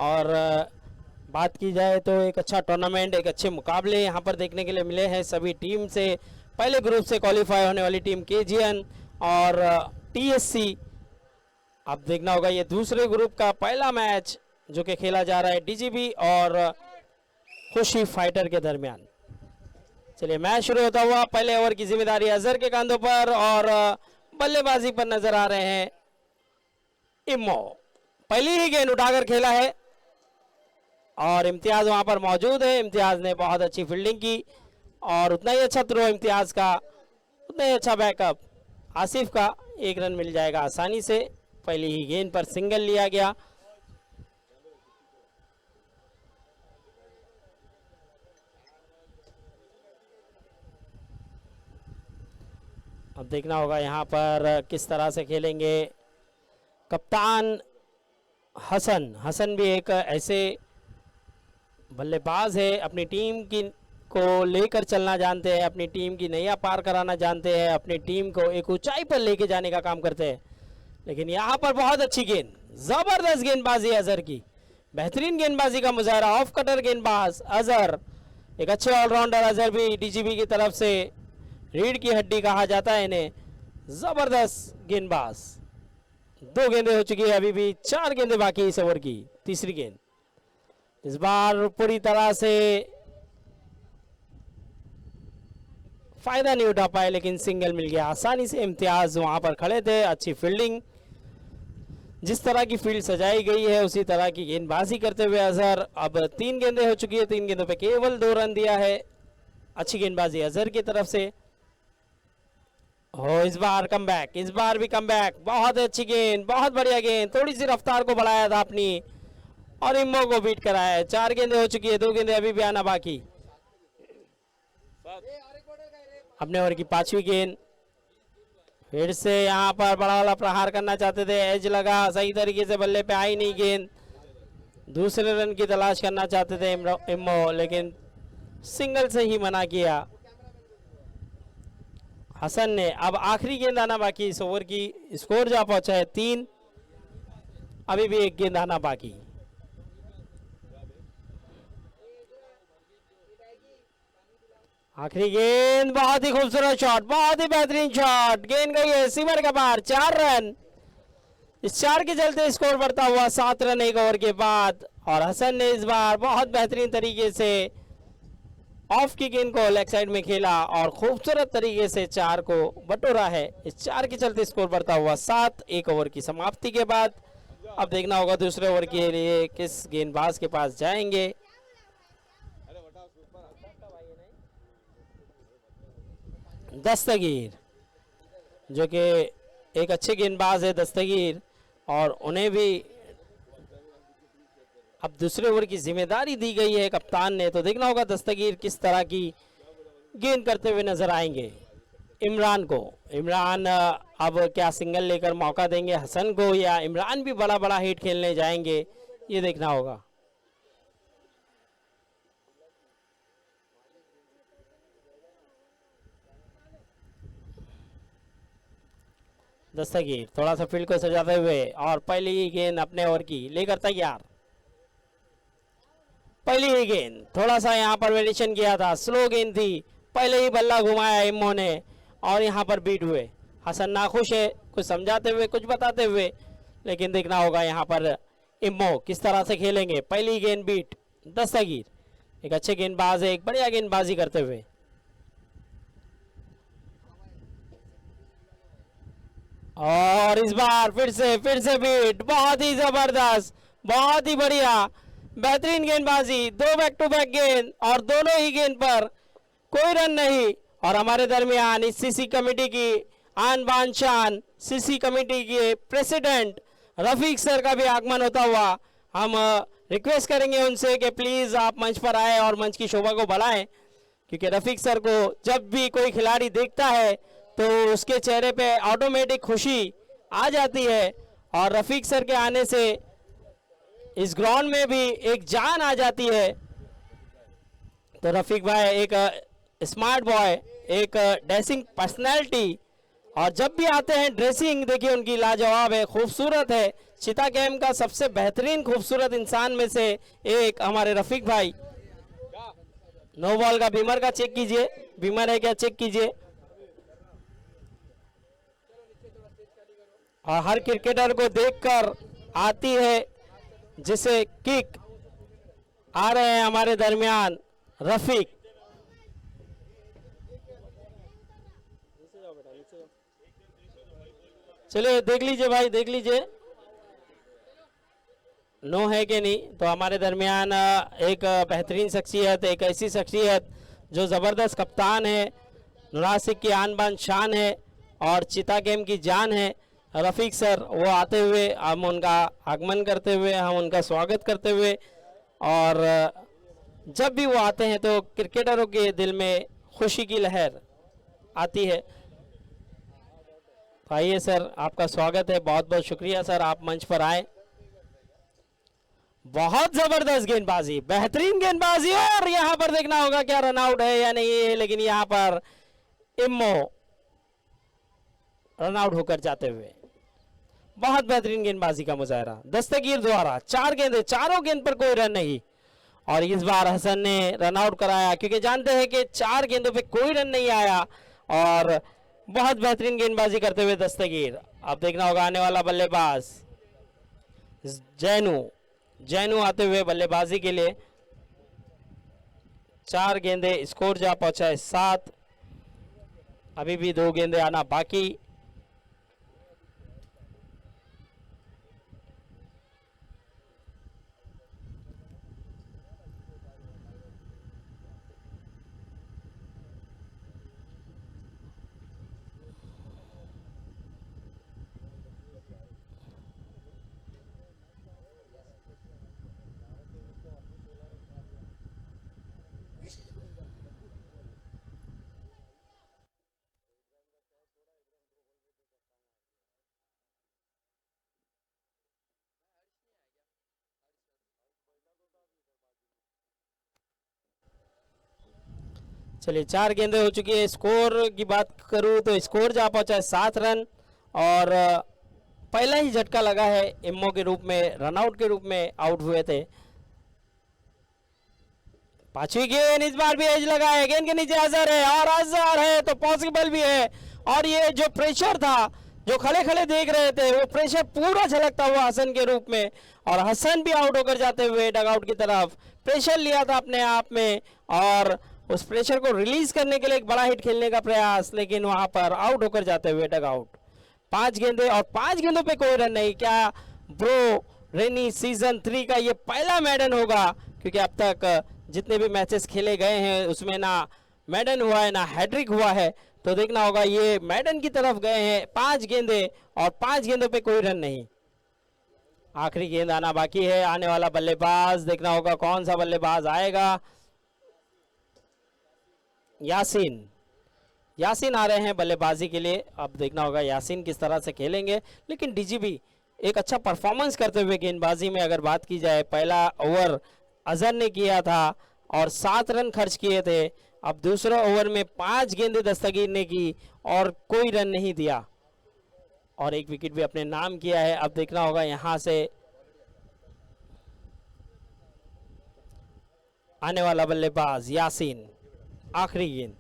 और बात की जाए तो एक अच्छा टूर्नामेंट, एक अच्छे मुकाबले यहाँ पर देखने के लिए मिले हैं सभी टीम से। पहले ग्रुप से क्वालिफाई होने वाली टीम केजीएन और टीएससी। अब देखना होगा ये दूसरे ग्रुप का पहला मैच जो कि खेला जा रहा है डीजीबी और खुशी फाइटर के दरमियान। चलिए मैच शुरू होता हुआ। पहले ओवर की जिम्मेदारी अजहर के कंधों पर और बल्लेबाजी पर नजर आ रहे हैं इम्मो। पहली ही गेंद उठाकर खेला है और इम्तियाज वहां पर मौजूद है। इम्तियाज ने बहुत अच्छी फील्डिंग की और उतना ही अच्छा थ्रो इम्तियाज का, उतना ही अच्छा बैकअप आसिफ का। एक रन मिल जाएगा आसानी से। पहली ही गेंद पर सिंगल लिया गया। अब देखना होगा यहाँ पर किस तरह से खेलेंगे कप्तान हसन भी एक ऐसे बल्लेबाज है, अपनी टीम की को लेकर चलना जानते हैं, अपनी टीम की नैया पार कराना जानते हैं, अपनी टीम को एक ऊंचाई पर लेके जाने का काम करते हैं। लेकिन यहाँ पर बहुत अच्छी गेंद, जबरदस्त गेंदबाजी अजहर की, बेहतरीन गेंदबाजी का मुजाहरा। ऑफ कटर गेंदबाज अजहर, एक अच्छे ऑलराउंडर अजहर भी डीजीबी की तरफ से रीढ़ की हड्डी कहा जाता है इन्हें। जबरदस्त गेंदबाज। 2 गेंदें हो चुकी है, अभी भी 4 गेंदें बाकी इस ओवर की। तीसरी गेंद इस बार पूरी तरह से फायदा नहीं उठा पाए, लेकिन सिंगल मिल गया आसानी से। इम्तियाज वहां पर खड़े थे, अच्छी फील्डिंग। जिस तरह की फील्ड सजाई गई है उसी तरह की गेंदबाजी करते हुए अजहर। अब 3 गेंदें हो चुकी है, 3 गेंदों पे केवल 2 रन दिया है। अच्छी गेंदबाजी अजहर की तरफ से। हो इस बार कमबैक, इस बार भी कमबैक। बहुत अच्छी गेंद, बहुत बढ़िया गेंद। थोड़ी सी रफ्तार को बढ़ाया था अपनी और इम्मो को बीट कराया है। 4 गेंदें हो चुकी है, 2 गेंदें अभी भी आना बाकी। अपने ओवर की 5वीं गेंद। फिर से यहाँ पर बड़ा वाला प्रहार करना चाहते थे, एज लगा, सही तरीके से बल्ले पे आई नहीं गेंद। दूसरे रन की तलाश करना चाहते थे इम्मो, लेकिन सिंगल से ही मना किया हसन ने। अब आखिरी गेंद आना बाकी इस ओवर की। स्कोर जा पहुंचा है 3, अभी भी 1 गेंद आना बाकी। आखिरी गेंद, बहुत ही खूबसूरत शॉट, बहुत ही बेहतरीन शॉट। गेंद गई है सीमर के पार। 4 रन। इस 4 के चलते स्कोर बढ़ता हुआ 7 रन 1 ओवर के बाद। और हसन ने इस बार बहुत बेहतरीन तरीके से ऑफ की गेंद को लेग साइड में खेला और खूबसूरत तरीके से 4 को बटोरा है। इस 4 के चलते स्कोर बढ़ता हुआ 7 1 ओवर की समाप्ति के बाद। अब देखना होगा दूसरे ओवर के लिए किस गेंदबाज के पास जाएंगे। दस्तगीर, जो कि एक अच्छे गेंदबाज है दस्तगीर, और उन्हें भी अब दूसरे ओवर की जिम्मेदारी दी गई है कप्तान ने। तो देखना होगा दस्तगीर किस तरह की गेंद करते हुए नजर आएंगे इमरान को। इमरान अब क्या सिंगल लेकर मौका देंगे हसन को, या इमरान भी बड़ा बड़ा हिट खेलने जाएंगे, ये देखना होगा। दस्तगीर थोड़ा सा फील्ड को सजाते हुए और पहली ही गेंद अपने ओवर की लेकर तैयार। पहली ही गेंद, थोड़ा सा यहाँ पर वेरिएशन किया था, स्लो गेंद थी, पहले ही बल्ला घुमाया इम्मो ने और यहाँ पर बीट हुए। हसन नाखुश है, कुछ समझाते हुए कुछ बताते हुए, लेकिन देखना होगा यहाँ पर इम्मो किस तरह से खेलेंगे। पहली गेंद बीट। दस्तगीर एक अच्छे गेंदबाज है, एक बढ़िया गेंदबाजी करते हुए। और इस बार फिर से बीट। बहुत ही जबरदस्त, बहुत ही बढ़िया, बेहतरीन गेंदबाजी। 2 बैक टू बैक गेंद और दोनों ही गेंद पर कोई रन नहीं। और हमारे दरमियान इस सीसी कमेटी की आन बान शान, सीसी कमेटी के प्रेसिडेंट रफीक सर का भी आगमन होता हुआ हम रिक्वेस्ट करेंगे उनसे कि प्लीज आप मंच पर आए और मंच की शोभा को बढ़ाएं, क्योंकि रफीक सर को जब भी कोई खिलाड़ी देखता है तो उसके चेहरे पे ऑटोमेटिक खुशी आ जाती है। और रफीक सर के आने से इस ग्राउंड में भी एक जान आ जाती है। तो रफीक भाई एक स्मार्ट बॉय, एक डैशिंग पर्सनैलिटी और जब भी आते हैं ड्रेसिंग देखिए उनकी लाजवाब है, खूबसूरत है। चिता गेम का सबसे बेहतरीन खूबसूरत इंसान में से एक हमारे रफीक भाई। नो बॉल का बीमर का चेक कीजिए, बीमर है क्या चेक कीजिए। और हर क्रिकेटर को देखकर आती है जिसे किक। आ रहे हैं हमारे दरमियान रफीक। चलिए देख लीजिए भाई, देख लीजिए नो है कि नहीं। तो हमारे दरमियान एक बेहतरीन शख्सियत, एक ऐसी शख्सियत जो ज़बरदस्त कप्तान है, नासिक की आन बान शान है और चिता गेम की जान है। रफ़ीक सर वो आते हुए हम उनका आगमन करते हुए, हम उनका स्वागत करते हुए, और जब भी वो आते हैं तो क्रिकेटरों के दिल में खुशी की लहर आती है। आइए सर, आपका स्वागत है, बहुत बहुत शुक्रिया सर, आप मंच पर आए। बहुत जबरदस्त गेंदबाजी, बेहतरीन गेंदबाजी, और यहां पर देखना होगा क्या रन आउट है या नहीं है, लेकिन यहां पर इम्मो रन आउट होकर जाते हुए। बहुत बेहतरीन गेंदबाजी का मुजाहरा दस्तगीर द्वारा। 4 गेंदें, चारों गेंद पर कोई रन नहीं, और इस बार हसन ने रन आउट कराया, क्योंकि जानते हैं कि 4 गेंदों पे कोई रन नहीं आया। और बहुत बेहतरीन गेंदबाजी करते हुए दस्तगीर। अब देखना होगा आने वाला बल्लेबाज जैनू आते हुए बल्लेबाजी के लिए। 4 गेंदें, स्कोर जा पहुंचा है 7। अभी भी 2 गेंदें आना बाकी। चलिए 4 गेंदें हो चुकी है। स्कोर की बात करूं तो स्कोर जा पहुंचा है 7 रन, और पहला ही झटका लगा है इम्मो के रूप में, रनआउट के रूप में आउट हुए थे। 5वीं गेंद, इस बार भी एज लगा है, गेंद के नीचे अजहर है, और अजहर है तो पॉसिबल भी है। और ये जो प्रेशर था, जो खड़े खड़े देख रहे थे, वो प्रेशर पूरा झलकता हुआ हसन के रूप में, और हसन भी आउट होकर जाते हुए डगआउट की तरफ। प्रेशर लिया था अपने आप में, और उस प्रेशर को रिलीज करने के लिए एक बड़ा हिट खेलने का प्रयास, लेकिन वहां पर आउट होकर जाते हुए डगआउट। 5 गेंदें और 5 गेंदों पे कोई रन नहीं। क्या ब्रो रेनी सीजन 3 का ये पहला मैडन होगा? क्योंकि अब तक जितने भी मैचेस खेले गए हैं उसमें ना मैडन हुआ है ना हैट्रिक हुआ है। तो देखना होगा, ये मैडन की तरफ गए हैं। 5 गेंदें और 5 गेंदों पे कोई रन नहीं। आखिरी गेंद आना बाकी है। आने वाला बल्लेबाज देखना होगा कौन सा बल्लेबाज आएगा। यासीन आ रहे हैं बल्लेबाजी के लिए। अब देखना होगा यासीन किस तरह से खेलेंगे। लेकिन डीजीबी एक अच्छा परफॉर्मेंस करते हुए गेंदबाजी में अगर बात की जाए, पहला ओवर अजहर ने किया था और 7 रन खर्च किए थे। अब दूसरा ओवर में 5 गेंदें दस्तगीर ने की और कोई रन नहीं दिया, और 1 विकेट भी अपने नाम किया है। अब देखना होगा यहां से आने वाला बल्लेबाज यासीन। आखिरी गेंद,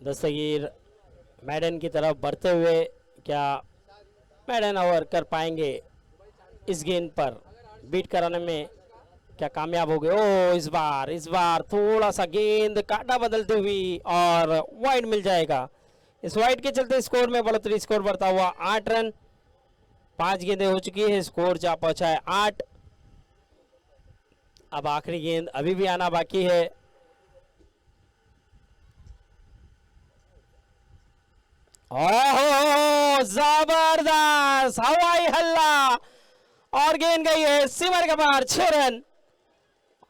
दस्तगीर मैडन की तरफ बढ़ते हुए, क्या मैडन ओवर कर पाएंगे? इस गेंद पर बीट कराने में क्या कामयाब हो गए? ओ इस बार थोड़ा सा गेंद काटा बदलते हुई और वाइड मिल जाएगा। इस वाइड के चलते स्कोर में बढ़ोतरी, स्कोर बढ़ता हुआ 8 रन। 5 गेंदें हो चुकी है, स्कोर जा पहुंचा है 8। अब आखिरी गेंद अभी भी आना बाकी है। ओहो जबरदस्त हवाई हल्ला, और गेंद गई है सीमर के बाहर। 6 रन,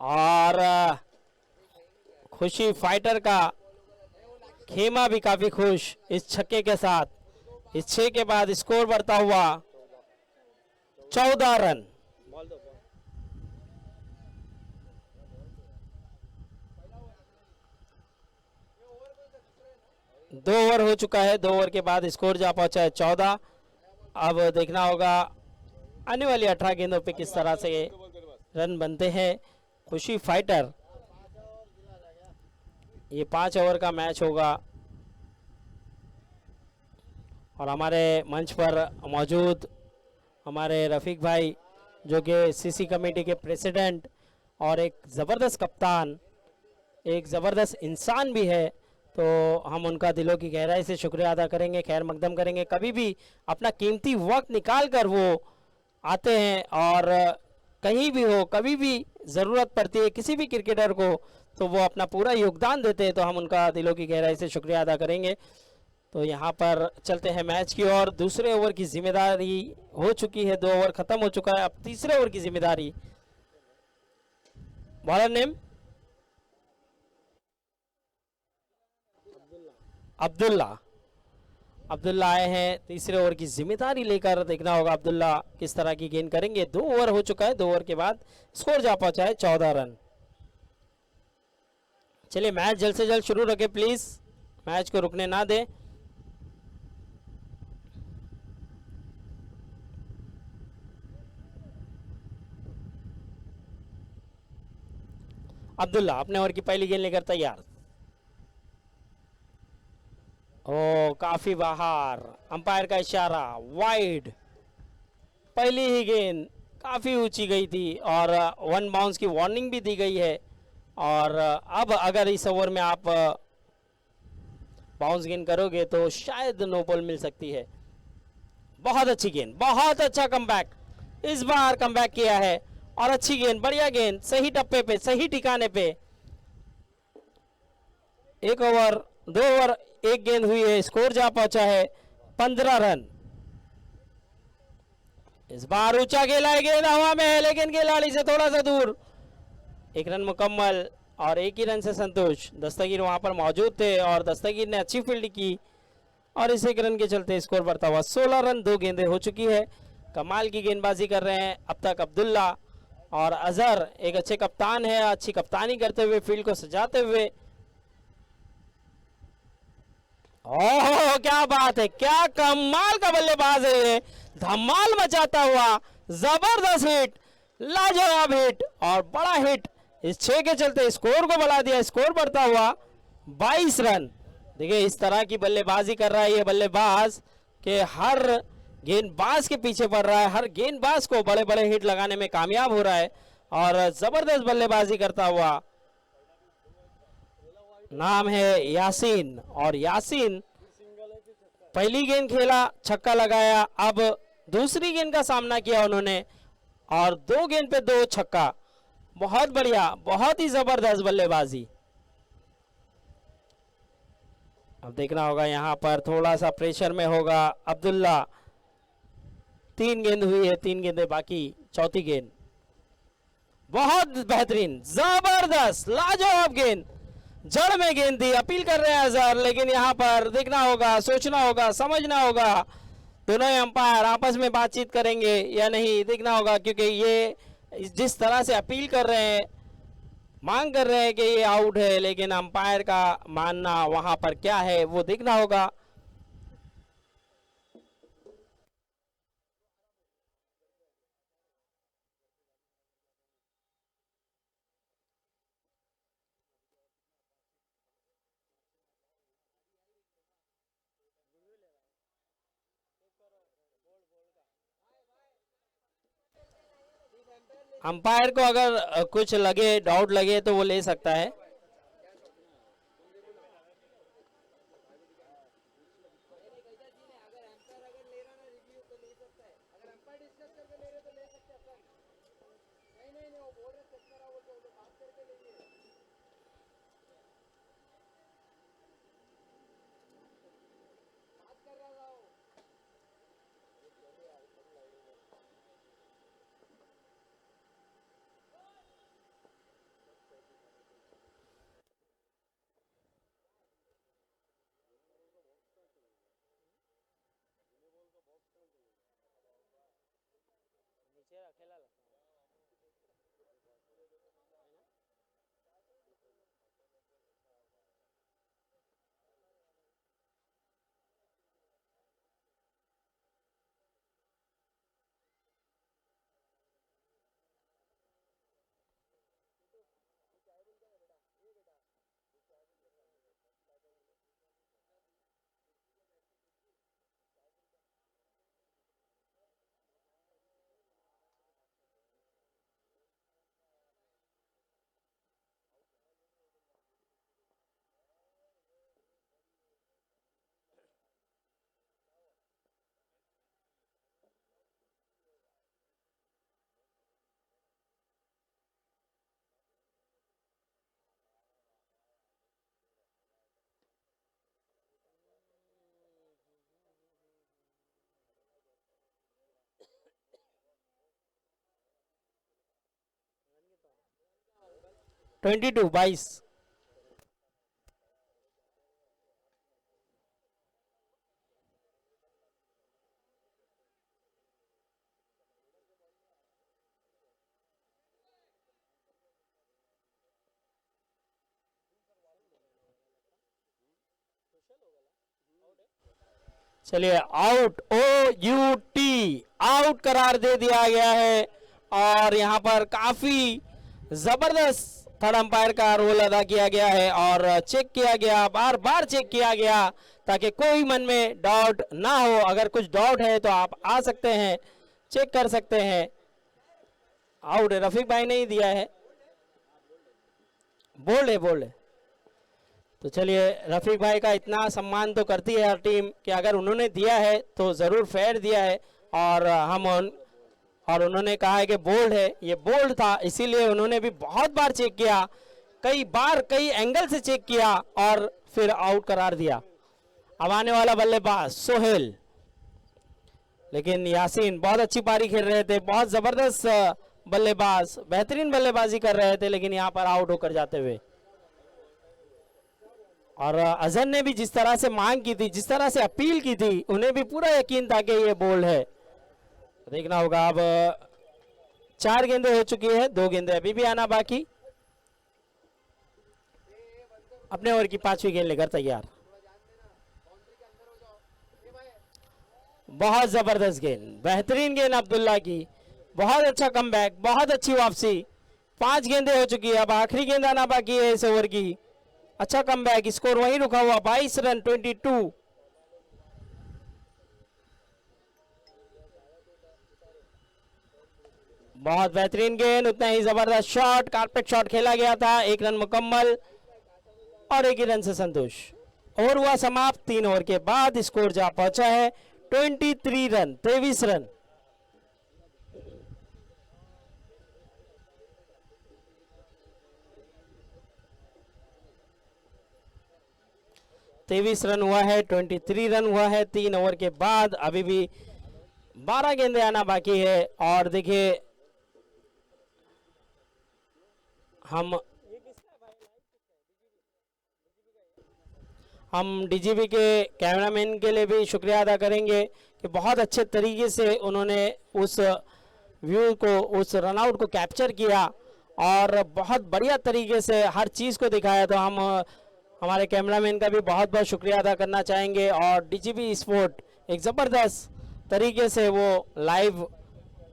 और खुशी फाइटर का खेमा भी काफी खुश इस छक्के के साथ। इस 6 के बाद स्कोर बढ़ता हुआ 14 रन। 2 ओवर हो चुका है, 2 ओवर के बाद स्कोर जा पहुंचा है 14। अब देखना होगा आने वाली 18 गेंदों पे किस तरह से रन बनते हैं। खुशी फाइटर, ये 5 ओवर का मैच होगा और हमारे मंच पर मौजूद हमारे रफ़ीक भाई जो कि सीसी कमेटी के प्रेसिडेंट और एक ज़बरदस्त कप्तान, एक ज़बरदस्त इंसान भी है, तो हम उनका दिलों की गहराई से शुक्रिया अदा करेंगे, खैर मकदम करेंगे। कभी भी अपना कीमती वक्त निकाल कर वो आते हैं और कहीं भी हो, कभी भी ज़रूरत पड़ती है किसी भी क्रिकेटर को, तो वो अपना पूरा योगदान देते हैं, तो हम उनका दिलों की गहराई से शुक्रिया अदा करेंगे। तो यहाँ पर चलते हैं मैच की और दूसरे ओवर की जिम्मेदारी हो चुकी है, 2 ओवर खत्म हो चुका है, अब तीसरे ओवर की जिम्मेदारी। Bowler name Abdullah. अब्दुल्ला आए हैं तीसरे ओवर की जिम्मेदारी लेकर, देखना होगा अब्दुल्ला किस तरह की गेंद करेंगे। 2 ओवर हो चुका है, 2 ओवर के बाद स्कोर जा पहुंचा है 14 रन। चलिए मैच जल्द से जल्द शुरू रखें प्लीज, मैच को रुकने ना दें। अब्दुल्ला अपने ओवर की पहली गेंद लेकर तैयार। ओ काफी बाहर, अंपायर का इशारा वाइड। पहली ही गेंद काफी ऊंची गई थी और 1 बाउंस की वार्निंग भी दी गई है। और अब अगर इस ओवर में आप बाउंस गेंद करोगे तो शायद नो बॉल मिल सकती है। बहुत अच्छी गेंद, बहुत अच्छा कमबैक, इस बार कमबैक किया है और अच्छी गेंद, बढ़िया गेंद, सही टप्पे पे, सही ठिकाने पे। 1 ओवर 2 ओवर 1 गेंद हुई है, स्कोर जा पहुंचा है 15 रन। इस बार ऊंचा खेला है, गेंद हवा में है लेकिन खिलाड़ी से थोड़ा सा दूर। 1 रन मुकम्मल और 1 ही रन से संतोष। दस्तगीर वहां पर मौजूद थे और दस्तगीर ने अच्छी फील्ड की और इस 1 रन के चलते स्कोर बढ़ता हुआ 16 रन। 2 गेंदें हो चुकी है, कमाल की गेंदबाजी कर रहे हैं अब तक अब्दुल्ला और अजहर एक अच्छे कप्तान है, अच्छी कप्तानी करते हुए फील्ड को सजाते हुए। ओह क्या बात है, क्या कमाल का बल्लेबाज है ये, धमाल मचाता हुआ जबरदस्त हिट, लाजवाब हिट और बड़ा हिट। इस 6 के चलते स्कोर को बढ़ा दिया, स्कोर बढ़ता हुआ 22 रन। देखिए इस तरह की बल्लेबाजी कर रहा है ये बल्लेबाज कि हर गेंदबाज के पीछे पड़ रहा है, हर गेंदबाज को बड़े बड़े हिट लगाने में कामयाब हो रहा है और जबरदस्त बल्लेबाजी करता हुआ। नाम है यासीन और यासीन पहली गेंद खेला, छक्का लगाया, अब दूसरी गेंद का सामना किया उन्होंने और 2 गेंद पे 2 छक्का। बहुत बढ़िया, बहुत ही जबरदस्त बल्लेबाजी। अब देखना होगा यहाँ पर थोड़ा सा प्रेशर में होगा अब्दुल्ला। 3 गेंद हुई है, 3 गेंदें बाकी, चौथी गेंद बहुत बेहतरीन, जबरदस्त, लाजवाब गेंद, जड़ में गेंद दी। अपील कर रहे हैं अजहर, लेकिन यहाँ पर देखना होगा, सोचना होगा, समझना होगा, दोनों अंपायर आपस में बातचीत करेंगे या नहीं, देखना होगा, क्योंकि ये जिस तरह से अपील कर रहे हैं, मांग कर रहे हैं कि ये आउट है, लेकिन अंपायर का मानना वहां पर क्या है वो देखना होगा। अंपायर को अगर कुछ लगे, डाउट लगे तो वो ले सकता है। 22 चलिए आउट, OUT आउट करार दे दिया गया है। और यहाँ पर काफी जबरदस्त थर्ड अंपायर का रोल अदा किया गया है और चेक किया गया, बार बार चेक किया गया ताकि कोई मन में डाउट ना हो। अगर कुछ डाउट है तो आप आ सकते हैं, चेक कर सकते हैं। आउट है, रफीक भाई ने ही दिया है, बोल्ड है, बोल्ड है। तो चलिए रफीक भाई का इतना सम्मान तो करती है हर टीम कि अगर उन्होंने दिया है तो ज़रूर फेयर दिया है। और उन्होंने कहा है कि बोल्ड है, ये बोल्ड था, इसीलिए उन्होंने भी बहुत बार चेक किया, कई बार कई एंगल से चेक किया और फिर आउट करार दिया। अब आने वाला बल्लेबाज सोहेल, लेकिन यासीन बहुत अच्छी पारी खेल रहे थे, बहुत ज़बरदस्त बल्लेबाज, बेहतरीन बल्लेबाजी कर रहे थे, लेकिन यहाँ पर आउट होकर जाते हुए। और अजहर ने भी जिस तरह से मांग की थी, जिस तरह से अपील की थी, उन्हें भी पूरा यकीन था कि ये बोल्ड है। देखना होगा। अब 4 गेंदें हो चुकी है, 2 गेंदें अभी भी आना बाकी। अपने ओवर की 5वीं गेंद लेकर तैयार। बहुत जबरदस्त गेंद, बेहतरीन गेंद अब्दुल्ला की, बहुत अच्छा कमबैक, बहुत अच्छी वापसी। 5 गेंदें हो चुकी है, अब आखिरी गेंद आना बाकी है इस ओवर की। अच्छा कमबैक, स्कोर वहीं रुका हुआ, 22 रन 22। बहुत बेहतरीन गेंद, उतना ही जबरदस्त शॉट, कारपेट शॉट खेला गया था। 1 रन मुकम्मल और 1 ही रन से संतोष। ओवर हुआ समाप्त। 3 ओवर के बाद स्कोर जा पहुंचा है 23 रन, 23 रन। तेईस रन हुआ है, 23 रन हुआ है 3 ओवर के बाद। अभी भी 12 गेंदें आना बाकी है। और देखिए हम डीजीबी के कैमरामैन के लिए भी शुक्रिया अदा करेंगे कि बहुत अच्छे तरीके से उन्होंने उस व्यू को, उस रनआउट को कैप्चर किया और बहुत बढ़िया तरीके से हर चीज़ को दिखाया। तो हम हमारे कैमरामैन का भी बहुत बहुत शुक्रिया अदा करना चाहेंगे। और डीजीबी स्पोर्ट एक ज़बरदस्त तरीके से वो लाइव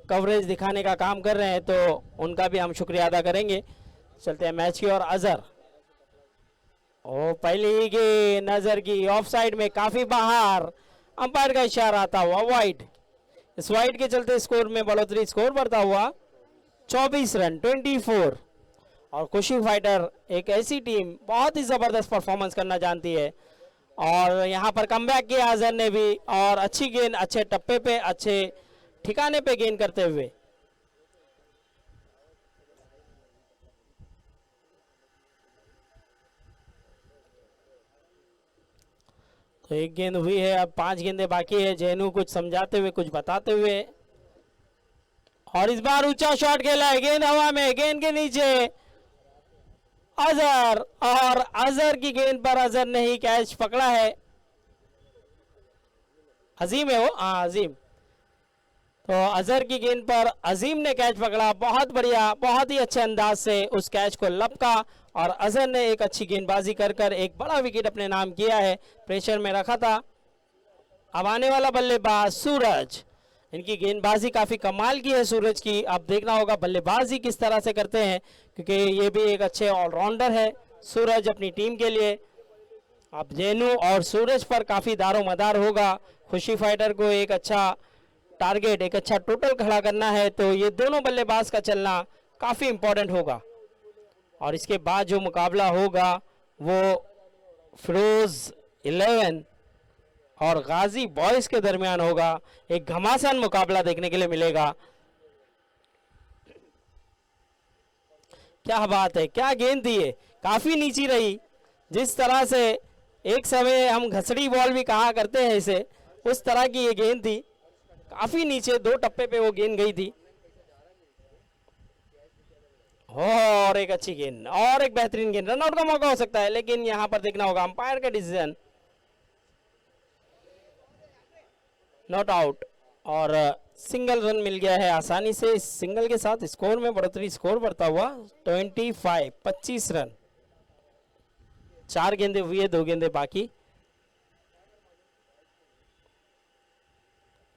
कवरेज दिखाने का काम कर रहे हैं, तो उनका भी हम शुक्रिया अदा करेंगे। चलते हैं मैच की ओर। अजहर, ओ पहली ही की नजर की ऑफ साइड में, काफी बाहर, अंपायर का इशारा था हुआ वाइड। इस वाइड के चलते स्कोर में बढ़ोतरी, स्कोर बढ़ता हुआ 24 रन 24। और खुशी फाइटर एक ऐसी टीम बहुत ही जबरदस्त परफॉर्मेंस करना जानती है। और यहाँ पर कमबैक किया अजहर ने भी, और अच्छी गेंद, अच्छे टप्पे पे, अच्छे ठिकाने पे गेंद करते हुए। तो 1 गेंद हुई है, अब 5 गेंदें बाकी है। जैनू कुछ समझाते हुए, कुछ बताते हुए, और इस बार ऊंचा शॉट खेला है, गेंद हवा में, गेंद के नीचे अजहर, और अजहर की गेंद पर अजहर ने ही कैच पकड़ा है। अजीम है वो, हाँ अजीम। तो अजहर की गेंद पर अजीम ने कैच पकड़ा, बहुत बढ़िया, बहुत ही अच्छे अंदाज से उस कैच को लपका। और अजहर ने एक अच्छी गेंदबाजी कर कर एक बड़ा विकेट अपने नाम किया है, प्रेशर में रखा था। अब आने वाला बल्लेबाज सूरज, इनकी गेंदबाजी काफ़ी कमाल की है सूरज की। अब देखना होगा बल्लेबाजी किस तरह से करते हैं, क्योंकि ये भी एक अच्छे ऑलराउंडर है सूरज अपनी टीम के लिए। अब जैनू और सूरज पर काफ़ी दारोमदार होगा। खुशी फाइटर को एक अच्छा टारगेट, एक अच्छा टोटल खड़ा करना है, तो ये दोनों बल्लेबाज का चलना काफ़ी इंपॉर्टेंट होगा। और इसके बाद जो मुकाबला होगा वो फिरोज 11 और गाजी बॉयज के दरमियान होगा। एक घमासान मुकाबला देखने के लिए मिलेगा। क्या बात है, क्या गेंद थी, काफी नीची रही। जिस तरह से एक समय हम घसड़ी बॉल भी कहा करते हैं इसे, उस तरह की ये गेंद थी, काफी नीचे 2 टप्पे पे वो गेंद गई थी। और एक अच्छी गेंद और एक बेहतरीन गेंद, रनआउट का मौका हो सकता है, लेकिन यहां पर देखना होगा अंपायर का डिसीजन, नॉट आउट। और सिंगल रन मिल गया है आसानी से। इस सिंगल के साथ स्कोर में बढ़ोतरी, स्कोर बढ़ता हुआ 25 रन। 4 गेंदे हुई है, 2 गेंदे बाकी।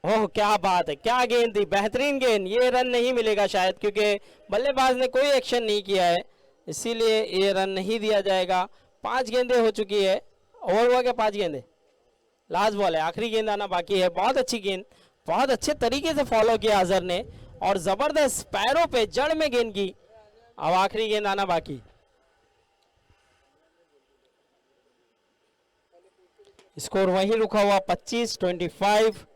ओह क्या बात है, क्या गेंद थी, बेहतरीन गेंद। ये रन नहीं मिलेगा शायद, क्योंकि बल्लेबाज ने कोई एक्शन नहीं किया है, इसीलिए ये रन नहीं दिया जाएगा। 5 गेंदे हो चुकी है। ओवर हुआ क्या? 5 गेंदे, लास्ट बॉल है, आखिरी गेंद आना बाकी है। बहुत अच्छी गेंद, बहुत अच्छे तरीके से फॉलो किया अजहर ने, और जबरदस्त पैरों पे जड़ में गेंद की। अब आखिरी गेंद आना बाकी। स्कोर वहीं रुका हुआ 25-25।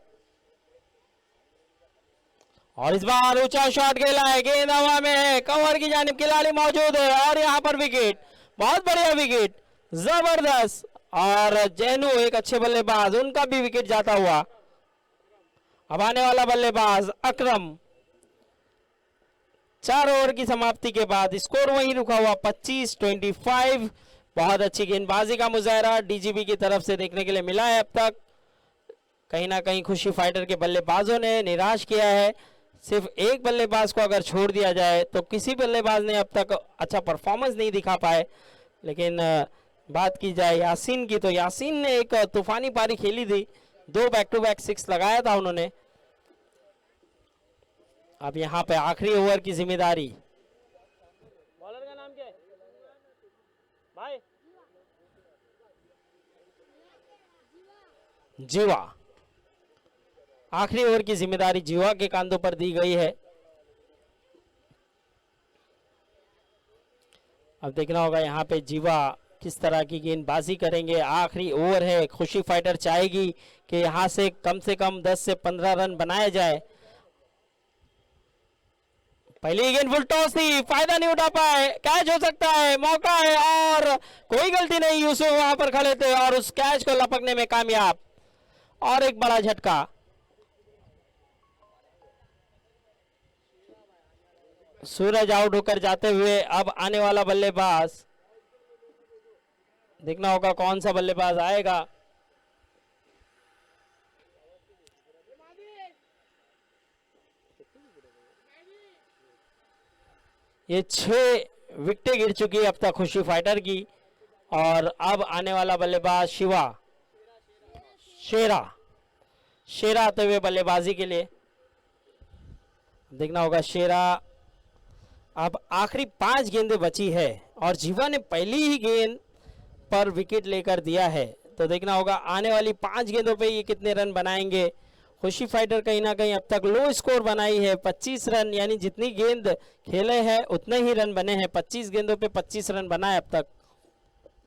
और इस बार ऊंचा शॉट खेला है, गेंद हवा में है, कवर की जानिब खिलाड़ी मौजूद है, और यहां पर विकेट, बहुत बढ़िया विकेट, जबरदस्त। और जैनू एक अच्छे बल्लेबाज, उनका भी विकेट जाता हुआ। अब आने वाला बल्लेबाज अकरम। 4 ओवर की समाप्ति के बाद स्कोर वहीं रुका हुआ 25-25। बहुत अच्छी गेंदबाजी का मुजाहरा डीजीबी की तरफ से देखने के लिए मिला है। अब तक कहीं ना कहीं खुशी फाइटर के बल्लेबाजों ने निराश किया है। सिर्फ एक बल्लेबाज को अगर छोड़ दिया जाए तो किसी बल्लेबाज ने अब तक अच्छा परफॉर्मेंस नहीं दिखा पाए। लेकिन बात की जाए यासीन की, तो यासीन ने एक तूफानी पारी खेली थी, 2 बैक टू बैक 6 लगाया था उन्होंने। अब यहाँ पे आखिरी ओवर की जिम्मेदारी, बॉलर का नाम क्या है भाई? जीवा। आखिरी ओवर की जिम्मेदारी जीवा के कांधों पर दी गई है। अब देखना होगा यहाँ पे जीवा किस तरह की गेंदबाजी करेंगे। आखिरी ओवर है, खुशी फाइटर चाहेगी कि यहाँ से कम 10 से 15 रन बनाए जाए। पहली गेंद फुल टॉस थी, फायदा नहीं उठा पाए, कैच हो सकता है, मौका है, और कोई गलती नहीं, यूसुफ वहां पर खड़े थे और उस कैच को लपकने में कामयाब। और एक बड़ा झटका। सूरज आउट होकर जाते हुए अब आने वाला बल्लेबाज, देखना होगा कौन सा बल्लेबाज आएगा। ये 6 विकेटें गिर चुकी है अब तक खुशी फाइटर की। और अब आने वाला बल्लेबाज शिवा शेरा आते हुए बल्लेबाजी के लिए। देखना होगा शेरा। अब आखिरी 5 गेंदें बची है और जीवा ने पहली ही गेंद पर विकेट लेकर दिया है, तो देखना होगा आने वाली 5 गेंदों पे ये कितने रन बनाएंगे। खुशी फाइटर कहीं ना कहीं अब तक लो स्कोर बनाई है, 25 रन, यानी जितनी गेंद खेले हैं उतने ही रन बने हैं। 25 गेंदों पे 25 रन बनाए अब तक।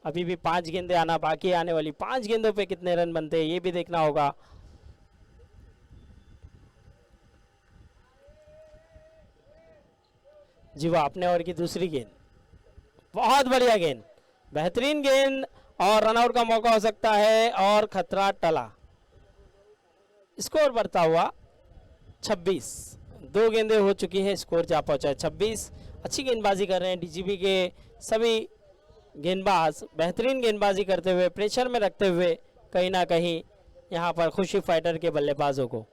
अभी भी 5 गेंदें आना बाकी है, आने वाली 5 गेंदों पे कितने रन बनते हैं ये भी देखना होगा। जीवा अपने ओवर की दूसरी गेंद, बहुत बढ़िया गेंद, बेहतरीन गेंद, और रनआउट का मौका हो सकता है और खतरा टला। स्कोर बढ़ता हुआ 26, 2 गेंदें हो चुकी है, स्कोर जा पहुंचा है 26। अच्छी गेंदबाजी कर रहे हैं डीजीबी के सभी गेंदबाज, बेहतरीन गेंदबाजी करते हुए, प्रेशर में रखते हुए कहीं ना कहीं यहां पर खुशी फाइटर के बल्लेबाजों को।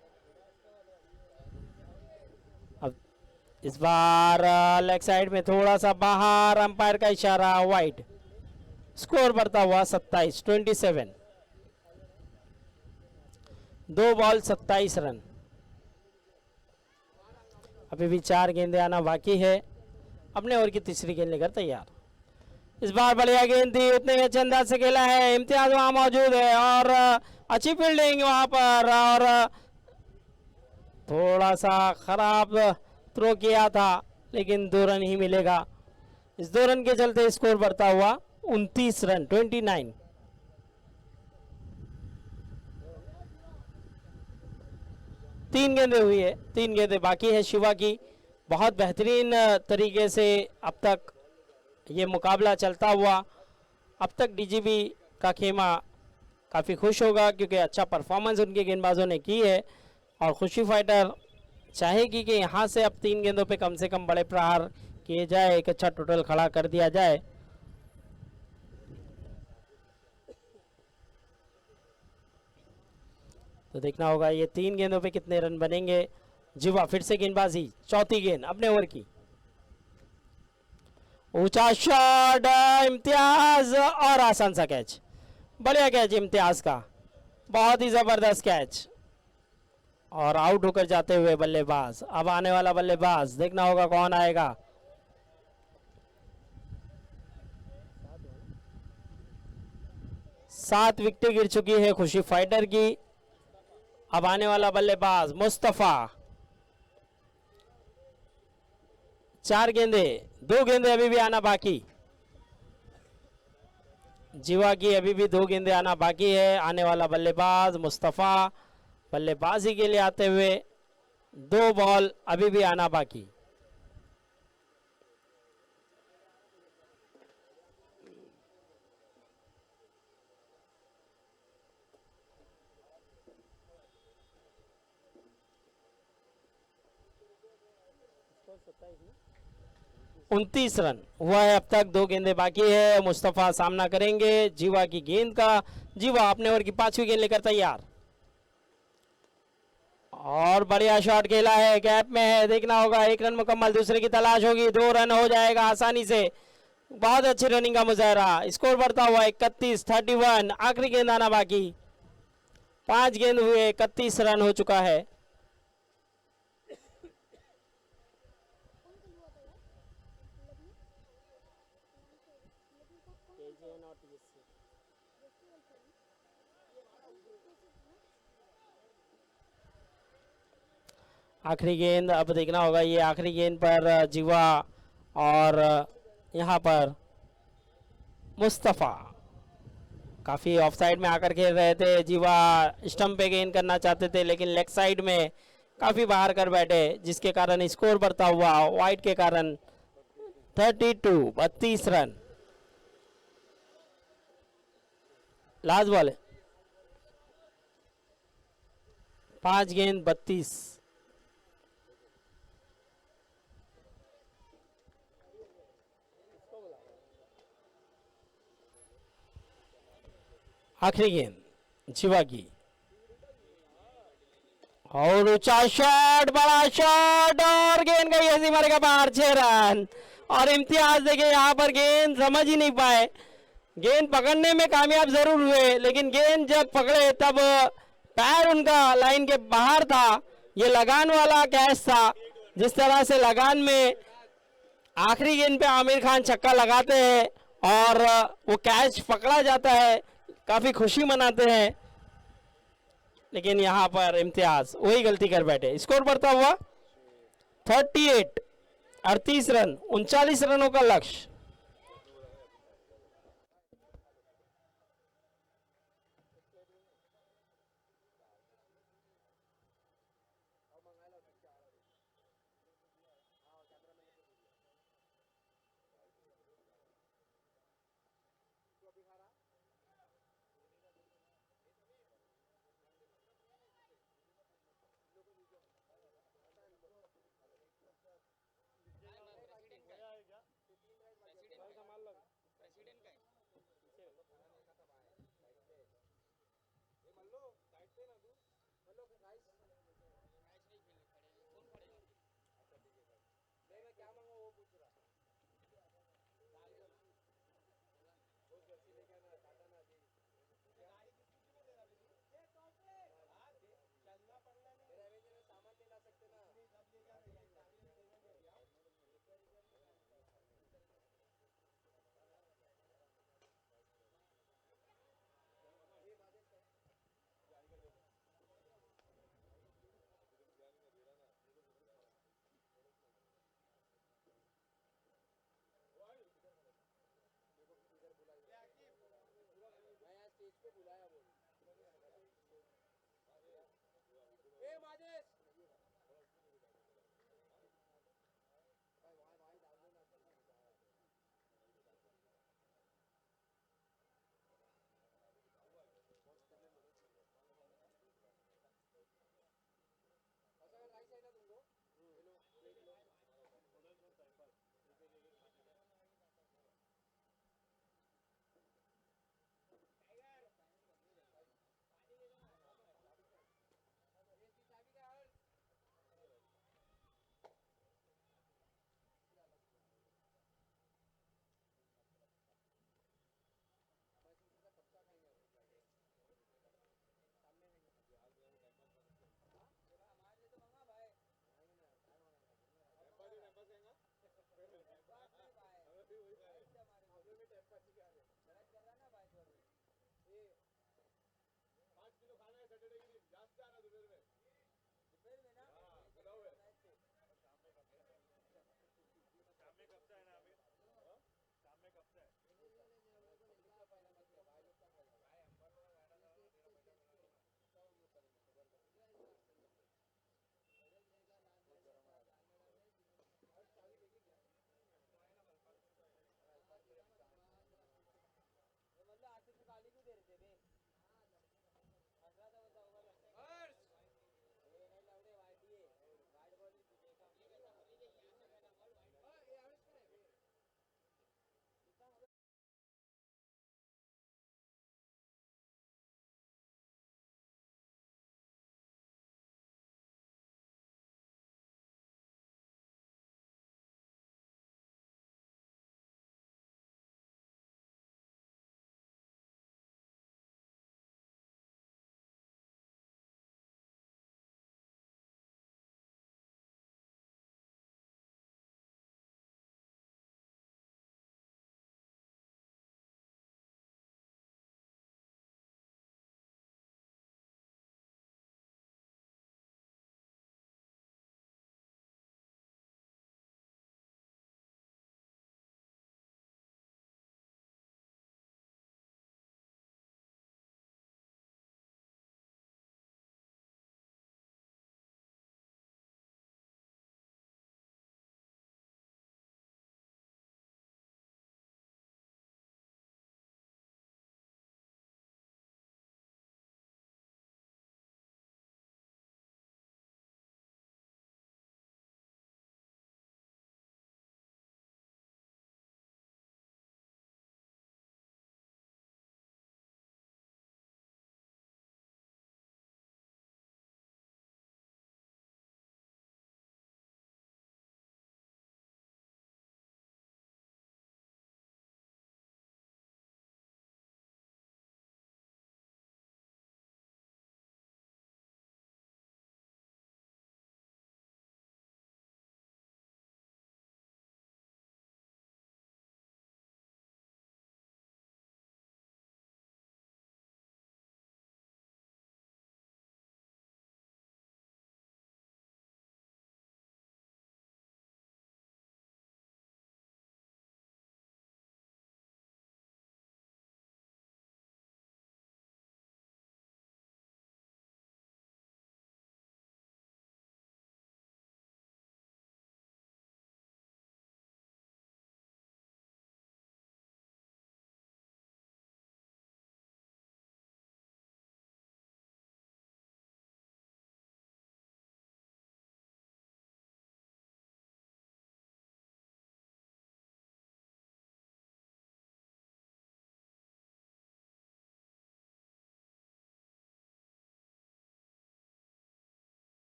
अब इस बार लेग साइड में थोड़ा सा बाहर, अंपायर का इशारा, वाइड। स्कोर बढ़ता हुआ 27 2 बॉल 27 रन। अभी भी 4 गेंदें आना बाकी है। अपने ओवर की तीसरी गेंद लेकर तैयार। इस बार बढ़िया गेंद थी, उतने अच्छे अंदाज से खेला है, इम्तियाज वहां मौजूद है और अच्छी फील्डिंग वहां पर, और थोड़ा सा खराब थ्रो किया था, लेकिन 2 रन ही मिलेगा। इस 2 रन के चलते स्कोर बढ़ता हुआ 29 रन 29। तीन गेंदें हुई है, 3 गेंदें बाकी है शिवा की। बहुत बेहतरीन तरीके से अब तक ये मुकाबला चलता हुआ। अब तक डीजीबी का खेमा काफ़ी खुश होगा क्योंकि अच्छा परफॉर्मेंस उनके गेंदबाजों ने की है, और खुशी फाइटर चाहेगी कि यहाँ से अब 3 गेंदों पे कम से कम बड़े प्रहार किए जाए, एक अच्छा टोटल खड़ा कर दिया जाए। तो देखना होगा ये 3 गेंदों पे कितने रन बनेंगे। जीवा फिर से गेंदबाजी, चौथी गेंद अपने ओवर की, ऊंचा शॉट, इम्तियाज और आसान सा कैच। बढ़िया कैच इम्तियाज का, बहुत ही जबरदस्त कैच। और आउट होकर जाते हुए बल्लेबाज, अब आने वाला बल्लेबाज देखना होगा कौन आएगा। सात विकेटें गिर चुकी है खुशी फाइटर की। अब आने वाला बल्लेबाज मुस्तफा। 4 गेंदे, 2 गेंदे अभी भी आना बाकी। जीवा की अभी भी 2 गेंदे आना बाकी है। आने वाला बल्लेबाज मुस्तफा बल्लेबाजी के लिए आते हुए, 2 बॉल अभी भी आना बाकी। उनतीस रन हुआ है अब तक, 2 गेंदे बाकी है। मुस्तफा सामना करेंगे जीवा की गेंद का। जीवा अपने ओवर की 5वीं गेंद लेकर तैयार, और बढ़िया शॉट खेला है, गैप में है। देखना होगा 1 रन मुकम्मल, दूसरे की तलाश होगी, 2 रन हो जाएगा आसानी से। बहुत अच्छी रनिंग का मुजाहरा, स्कोर बढ़ता हुआ 31-31। आखिरी गेंद आना बाकी, 5 गेंद हुए, 31 रन हो चुका है। आखिरी गेंद अब देखना होगा, ये आखिरी गेंद पर जीवा और यहाँ पर मुस्तफा काफ़ी ऑफ साइड में आकर खेल रहे थे। जीवा स्टंप पे गेंद करना चाहते थे, लेकिन लेग साइड में काफ़ी बाहर कर बैठे, जिसके कारण स्कोर बढ़ता हुआ वाइड के कारण 32 रन। लास्ट बॉल, 5 गेंद 32। आखिरी गेंद जीवा की, और ऊंचा शॉट, बड़ा शॉट, और गेंद गई है सीमा रेखा बाहर, 6 रन। और इम्तियाज देखिए यहाँ पर गेंद समझ ही नहीं पाए, गेंद पकड़ने में कामयाब जरूर हुए, लेकिन गेंद जब पकड़े तब पैर उनका लाइन के बाहर था। ये लगान वाला कैच था, जिस तरह से लगान में आखिरी गेंद पे आमिर खान छक्का लगाते हैं और वो कैच पकड़ा जाता है, काफी खुशी मनाते हैं, लेकिन यहाँ पर इम्तियाज वही गलती कर बैठे। स्कोर बढ़ता हुआ 38 रन, 39 रनों का लक्ष्य।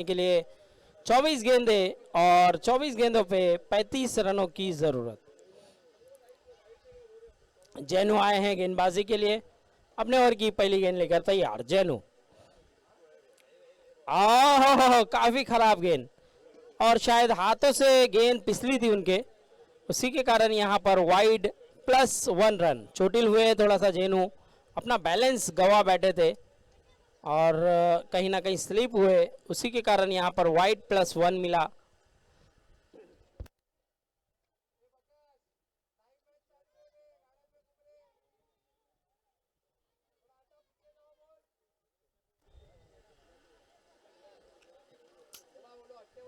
के लिए 24 गेंदें और 24 गेंदों पे 35 रनों की जरूरत। जैनू आए हैं गेंदबाजी के लिए, अपने ओवर की पहली गेंद लेकर तैयार। जैनू, काफी खराब गेंद और शायद हाथों से गेंद फिसली थी उनके, उसी के कारण यहाँ पर वाइड +1 रन। चोटिल हुए थोड़ा सा जैनू, अपना बैलेंस गवा बैठे थे और कहीं ना कहीं स्लिप हुए, उसी के कारण यहाँ पर वाइड +1 मिला।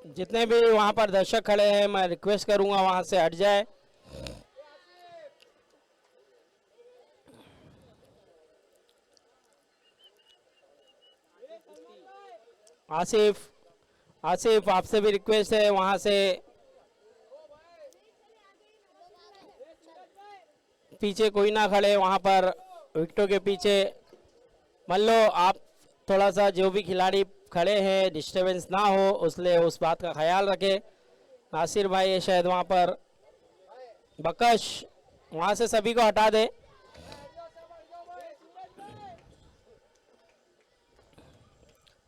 जितने भी वहां पर दर्शक खड़े हैं मैं रिक्वेस्ट करूंगा वहां से हट जाए। आसिफ, आसिफ आपसे भी रिक्वेस्ट है वहां से पीछे कोई ना खड़े, वहां पर विकेटों के पीछे। मान लो आप थोड़ा सा जो भी खिलाड़ी खड़े हैं डिस्टरबेंस ना हो, उसलिए उस बात का ख्याल रखें। नासिर भाई है शायद वहां पर, बकश वहां से सभी को हटा दे।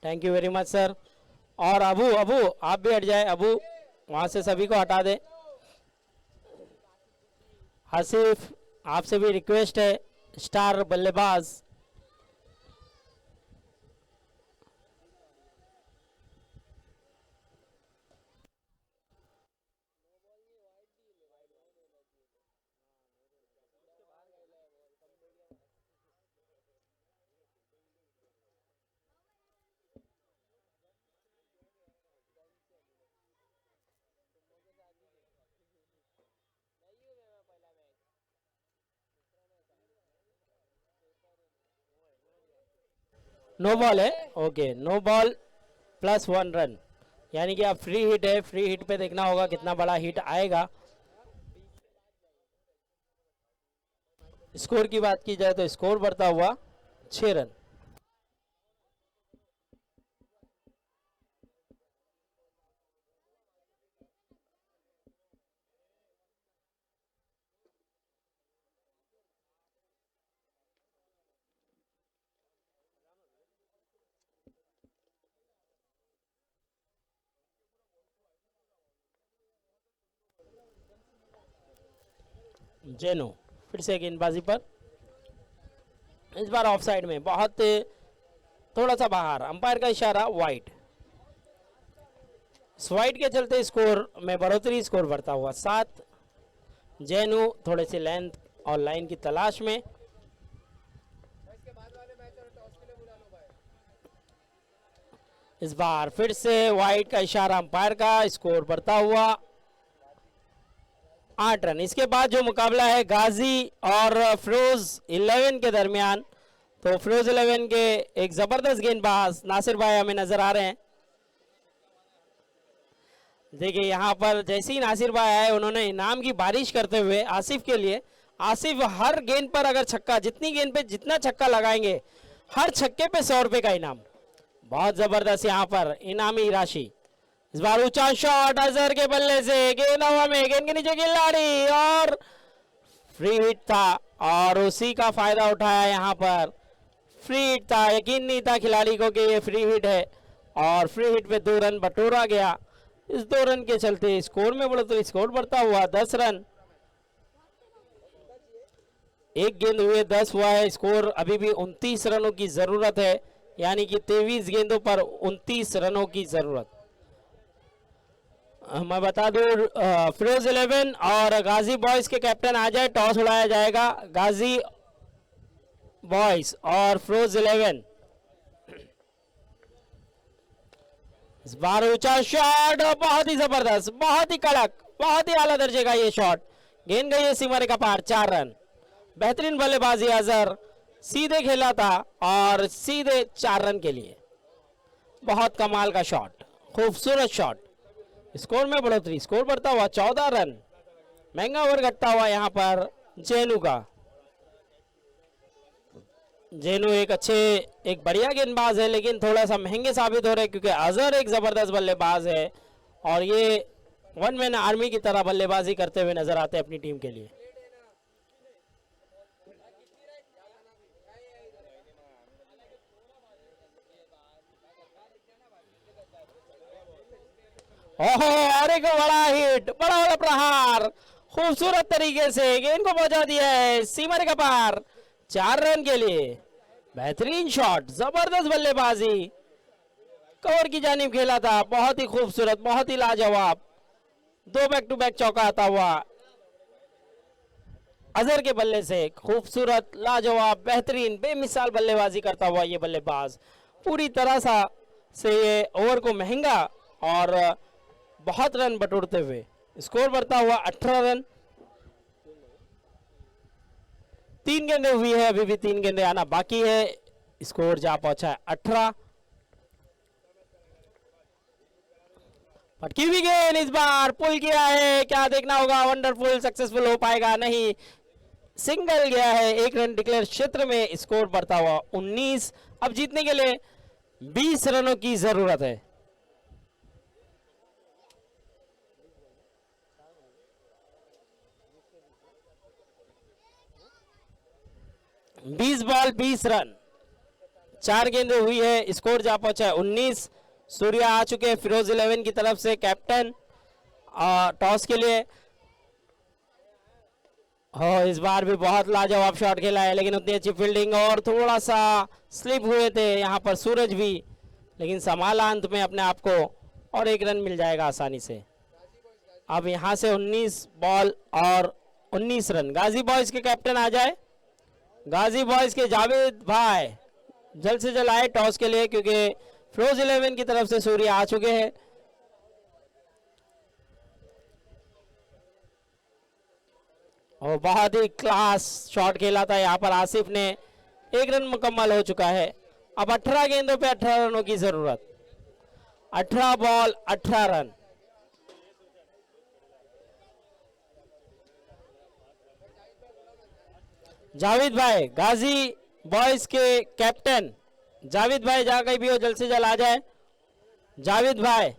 Thank you very much sir. और अबू, अबू आप भी हट जाए, अबू वहां से सभी को हटा दे। आसिफ आपसे भी रिक्वेस्ट है, स्टार बल्लेबाज। नो बॉल है, ओके, नो बॉल +1 रन, यानी कि अब फ्री हिट है। फ्री हिट पे देखना होगा कितना बड़ा हिट आएगा। स्कोर की बात की जाए तो स्कोर बढ़ता हुआ 6 रन। जेनो फिर से गेंदबाजी पर, इस बार ऑफ साइड में, बहुत थोड़ा सा बाहर, अंपायर का इशारा वाइड। स्वाइड के चलते स्कोर में बढ़ोतरी, स्कोर बढ़ता हुआ 7। जैनू थोड़े से लेंथ और लाइन की तलाश में। इस बार फिर से वाइड का इशारा अंपायर का, स्कोर बढ़ता हुआ 8 रन। इसके बाद जो मुकाबला है गाजी और फिरोज 11 के दरमियान, तो फिरोज 11 के एक जबरदस्त गेंदबाज नासिर भाई हमें नजर आ रहे हैं। देखिए यहाँ पर जैसे ही नासिर भाई आए उन्होंने इनाम की बारिश करते हुए आसिफ के लिए, आसिफ हर गेंद पर अगर छक्का, जितनी गेंद पे जितना छक्का लगाएंगे हर छक्के पे 100 रुपए का इनाम। बहुत जबरदस्त यहाँ पर इनामी राशि। इस बार ऊंचा शॉट अजहर के बल्ले से, गेंद हवा में, गेंद के नीचे खिलाड़ी और फ्री हिट था और उसी का फायदा उठाया। यहाँ पर फ्री हिट था, यकीन नहीं था खिलाड़ी को कि ये फ्री हिट है और फ्री हिट पे 2 रन बटोरा गया। इस 2 रन के चलते स्कोर में बढ़ो तो स्कोर बढ़ता हुआ 10 रन। एक गेंद हुए 10 हुआ है, स्कोर अभी भी 29 रनों की जरूरत है, यानी कि 23 गेंदों पर 29 रनों की जरूरत। मैं बता दूं फिरोज 11 और गाजी बॉयज के कैप्टन आ जाए, टॉस उड़ाया जाएगा। गाजी बॉयज और फिरोज 11। इस बार ऊंचा शॉट, बहुत ही जबरदस्त, बहुत ही कड़क, बहुत ही आला दर्जे का ये शॉट। गेंद गई है सीमा रेखा पार, 4 रन। बेहतरीन बल्लेबाजी अजहर, सीधे खेला था और सीधे 4 रन के लिए। बहुत कमाल का शॉट, खूबसूरत शॉट। स्कोर में बढ़ोतरी, स्कोर बढ़ता हुआ 14 रन। महंगा ओवर घटता हुआ यहाँ पर जैनू का। जेनू एक बढ़िया गेंदबाज है, लेकिन थोड़ा सा महंगे साबित हो रहे हैं क्योंकि अजहर एक जबरदस्त बल्लेबाज है और ये वन मैन आर्मी की तरह बल्लेबाजी करते हुए नजर आते हैं अपनी टीम के लिए। ओहो, और एक बड़ा हिट, बड़ा बड़ा प्रहार, खूबसूरत तरीके से गेंद को पहुंचा दिया है सीमा रेखा पार 4 रन के लिए। बेहतरीन शॉट, जबरदस्त बल्लेबाजी, कवर की जानिब खेला था, बहुत ही खूबसूरत, बहुत ही लाजवाब, 2 बैक टू बैक चौका आता हुआ अजहर के बल्ले से। खूबसूरत, लाजवाब, बेहतरीन, बेमिसाल बल्लेबाजी करता हुआ ये बल्लेबाज पूरी तरह से ये ओवर को महंगा और बहुत रन बटोरते हुए स्कोर बढ़ता हुआ 18 रन। 3 गेंदें हुई है, अभी भी 3 गेंदें आना बाकी है, स्कोर जा पहुंचा है 18। पटकी हुई गेंद इस बार पुल किया है, क्या देखना होगा, वंडरफुल, सक्सेसफुल हो पाएगा नहीं, सिंगल गया है, 1 रन डिक्लेयर क्षेत्र में, स्कोर बढ़ता हुआ 19। अब जीतने के लिए 20 रनों की जरूरत है। बीस बॉल 20 रन, 4 गेंदें हुई है, स्कोर जा पहुंचा है 19। सूर्या आ चुके हैं फिरोज 11 की तरफ से, कैप्टन टॉस के लिए। हो, इस बार भी बहुत लाजवाब शॉट खेला है, लेकिन उतनी अच्छी फील्डिंग और थोड़ा सा स्लिप हुए थे यहाँ पर सूरज भी, लेकिन संभाला अंत में अपने आप को और 1 रन मिल जाएगा आसानी से। अब यहाँ से 19 बॉल और 19 रन। गाजी बॉयज के कैप्टन आ जाए, गाजी बॉयज के जावेद भाई जल्द से जल्द आए टॉस के लिए, क्योंकि फिरोज 11 की तरफ से सूर्य आ चुके हैं। और बहुत ही क्लास शॉट खेला था यहाँ पर आसिफ ने, 1 रन मुकम्मल हो चुका है। अब 18 गेंदों पे 18 रनों की जरूरत, 18 बॉल 18 रन। जावेद भाई, गाजी बॉयज के कैप्टन जावेद भाई, जहां कहीं भी हो जल्द से जल्द आ जाए। जावेद भाई,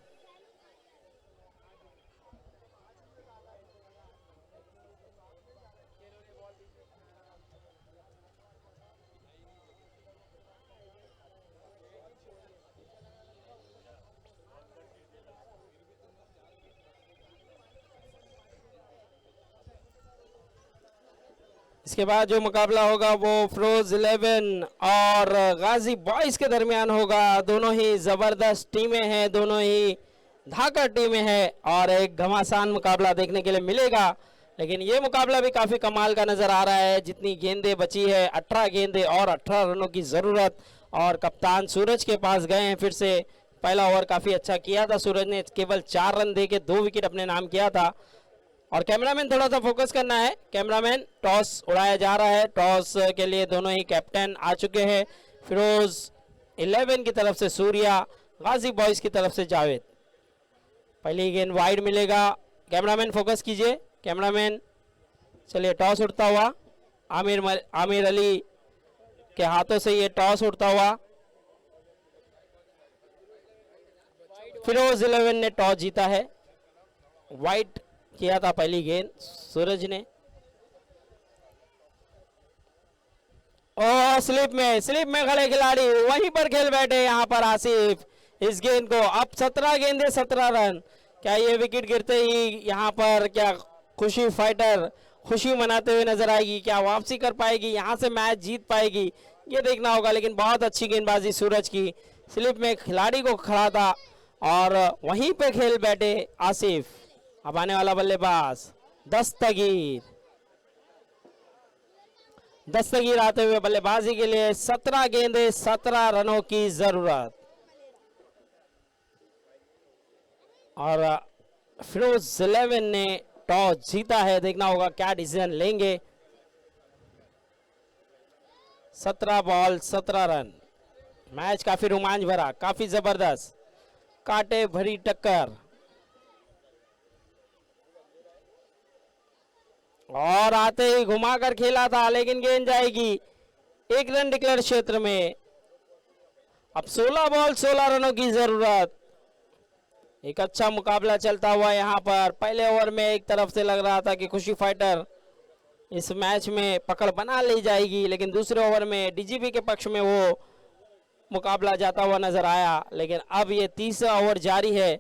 इसके बाद जो मुकाबला होगा वो फिरोज 11 और गाजी बॉयज के दरमियान होगा। दोनों ही जबरदस्त टीमें हैं, दोनों ही धाकड़ टीमें हैं और एक घमासान मुकाबला देखने के लिए मिलेगा। लेकिन ये मुकाबला भी काफी कमाल का नजर आ रहा है। जितनी गेंदें बची है, 18 गेंदें और 18 रनों की जरूरत, और कप्तान सूरज के पास गए हैं फिर से। पहला ओवर काफी अच्छा किया था सूरज ने, केवल 4 रन देके 2 विकेट अपने नाम किया था। और कैमरामैन थोड़ा सा फोकस करना है, कैमरामैन, टॉस उड़ाया जा रहा है। टॉस के लिए दोनों ही कैप्टन आ चुके हैं, फिरोज 11 की तरफ से सूर्या, गाजी बॉयज की तरफ से जावेद। पहली गेंद वाइड मिलेगा, कैमरामैन फोकस कीजिए, कैमरामैन। चलिए, टॉस उड़ता हुआ आमिर अली के हाथों से ये टॉस उड़ता हुआ। फिरोज 11 ने टॉस जीता है, वाइड किया था पहली गेंद सूरज ने। और स्लिप में खड़े खिलाड़ी वहीं पर खेल बैठे यहाँ पर आसिफ इस गेंद को। अब 17 गेंदे 17 रन। क्या ये विकेट गिरते ही यहाँ पर क्या खुशी फाइटर खुशी मनाते हुए नजर आएगी, क्या वापसी कर पाएगी, यहाँ से मैच जीत पाएगी, ये देखना होगा। लेकिन बहुत अच्छी गेंदबाजी सूरज की, स्लिप में खिलाड़ी को खड़ा था और वहीं पे खेल बैठे आसिफ। अब आने वाला बल्लेबाज दस्तगीर आते हुए बल्लेबाजी के लिए। 17 गेंदे 17 रनों की जरूरत और फिरोज 11 ने टॉस जीता है। देखना होगा क्या डिसीजन लेंगे। 17 बॉल 17 रन। मैच काफी रोमांच भरा, काफी जबरदस्त, कांटे भरी टक्कर। और आते ही घुमाकर खेला था, लेकिन गेंद जाएगी 1 रन डिक्लेयर क्षेत्र में। अब 16 बॉल 16 रनों की जरूरत। एक अच्छा मुकाबला चलता हुआ यहाँ पर। पहले ओवर में एक तरफ से लग रहा था कि खुशी फाइटर इस मैच में पकड़ बना ली जाएगी, लेकिन दूसरे ओवर में डीजीपी के पक्ष में वो मुकाबला जाता हुआ नजर आया। लेकिन अब ये तीसरा ओवर जारी है।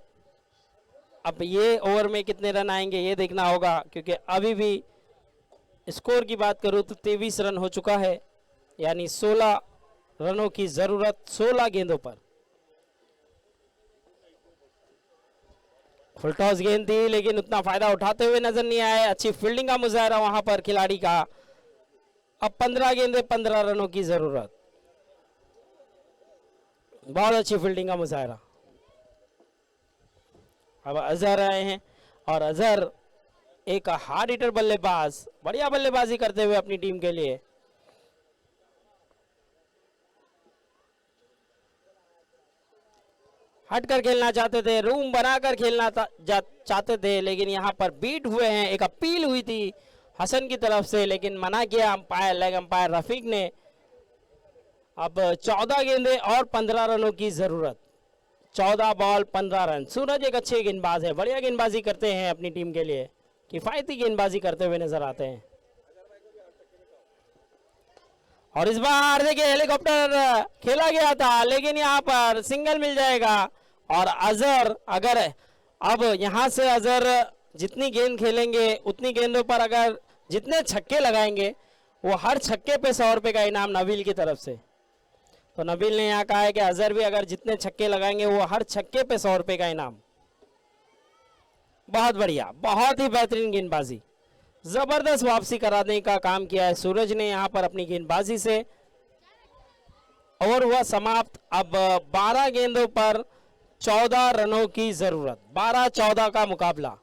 अब ये ओवर में कितने रन आएंगे ये देखना होगा, क्योंकि अभी भी स्कोर की बात करूं तो 23 रन हो चुका है, यानी 16 रनों की जरूरत 16 गेंदों पर। फुल टॉस गेंद थी, लेकिन उतना फायदा उठाते हुए नजर नहीं आए। अच्छी फील्डिंग का मुजाहरा वहां पर खिलाड़ी का। अब 15 गेंदे 15 रनों की जरूरत। बहुत अच्छी फील्डिंग का मुजाहरा। अब अजहर आए हैं और अजहर एक हार्ड हिटर बल्लेबाज, बढ़िया बल्लेबाजी करते हुए अपनी टीम के लिए। हटकर खेलना चाहते थे, रूम बनाकर खेलना चाहते थे, लेकिन यहाँ पर बीट हुए हैं। एक अपील हुई थी हसन की तरफ से, लेकिन मना किया अंपायर, लेग अंपायर रफीक ने। अब 14 गेंदे और 15 रनों की जरूरत। 14 बॉल 15 रन। सूरज एक अच्छे गेंदबाज है, बढ़िया गेंदबाजी करते हैं अपनी टीम के लिए, किफायती गेंदबाजी करते हुए नजर आते हैं। और इस बार देखिए हेलीकॉप्टर खेला गया था, लेकिन यहाँ पर सिंगल मिल जाएगा। और अजहर, अगर अब यहाँ से अजहर जितनी गेंद खेलेंगे उतनी गेंदों पर अगर जितने छक्के लगाएंगे, वो हर छक्के पे 100 रुपये का इनाम नबील की तरफ से। तो नबील ने यहाँ कहा है कि अजहर भी अगर जितने छक्के लगाएंगे वो हर छक्के पे 100 रुपये का इनाम। बहुत बढ़िया, बहुत ही बेहतरीन गेंदबाजी, जबरदस्त वापसी कराने का काम किया है सूरज ने यहाँ पर अपनी गेंदबाजी से। ओवर हुआ समाप्त। अब 12 गेंदों पर 14 रनों की जरूरत। 12-14 का मुकाबला।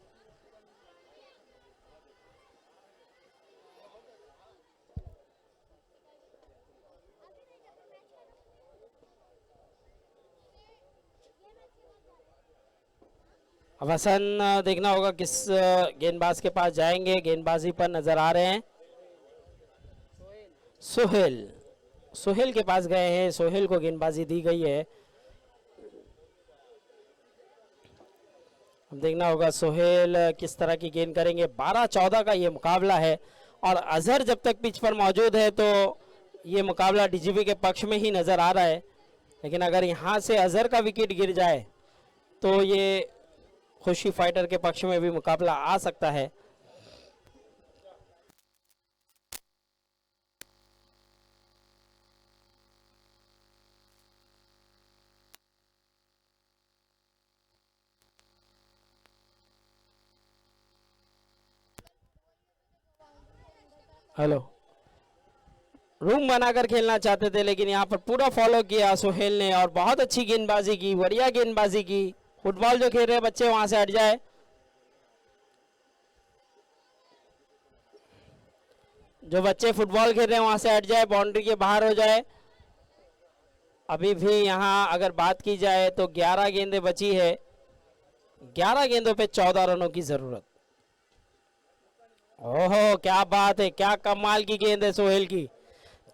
अब हसन देखना होगा किस गेंदबाज के पास जाएंगे। गेंदबाजी पर नजर आ रहे हैं सोहेल के पास गए हैं। सोहेल को गेंदबाजी दी गई है। अब देखना होगा सोहेल किस तरह की गेंद करेंगे। 12-14 का ये मुकाबला है और अजहर जब तक पिच पर मौजूद है तो ये मुकाबला डीजीपी के पक्ष में ही नजर आ रहा है। लेकिन अगर यहाँ से अजहर का विकेट गिर जाए तो ये खुशी फाइटर के पक्ष में भी मुकाबला आ सकता है। हेलो, रूम बनाकर खेलना चाहते थे, लेकिन यहाँ पर पूरा फॉलो किया सोहेल ने और बहुत अच्छी गेंदबाजी की, बढ़िया गेंदबाजी की। फुटबॉल जो खेल रहे बच्चे वहां से हट जाए। जो बच्चे फुटबॉल खेल रहे हैं वहां से हट जाए, बाउंड्री के बाहर हो जाए। अभी भी यहाँ अगर बात की जाए तो 11 गेंदें बची है। 11 गेंदों पे 14 रनों की जरूरत। ओहो, क्या बात है, क्या कमाल की गेंद है सोहेल की।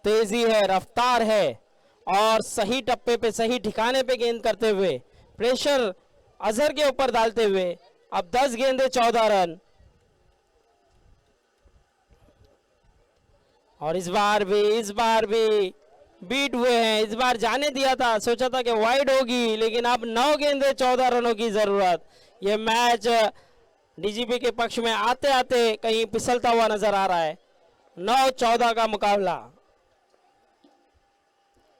तेजी है, रफ्तार है और सही टप्पे पे सही ठिकाने पे गेंद करते हुए प्रेशर अजहर के ऊपर डालते हुए। अब 10 गेंदे 14 रन। और इस बार भी बीट हुए हैं। इस बार जाने दिया था, सोचा था कि वाइड होगी, लेकिन अब 9 गेंदे 14 रनों की जरूरत। यह मैच डीजीपी के पक्ष में आते आते कहीं फिसलता हुआ नजर आ रहा है। 9-14 का मुकाबला।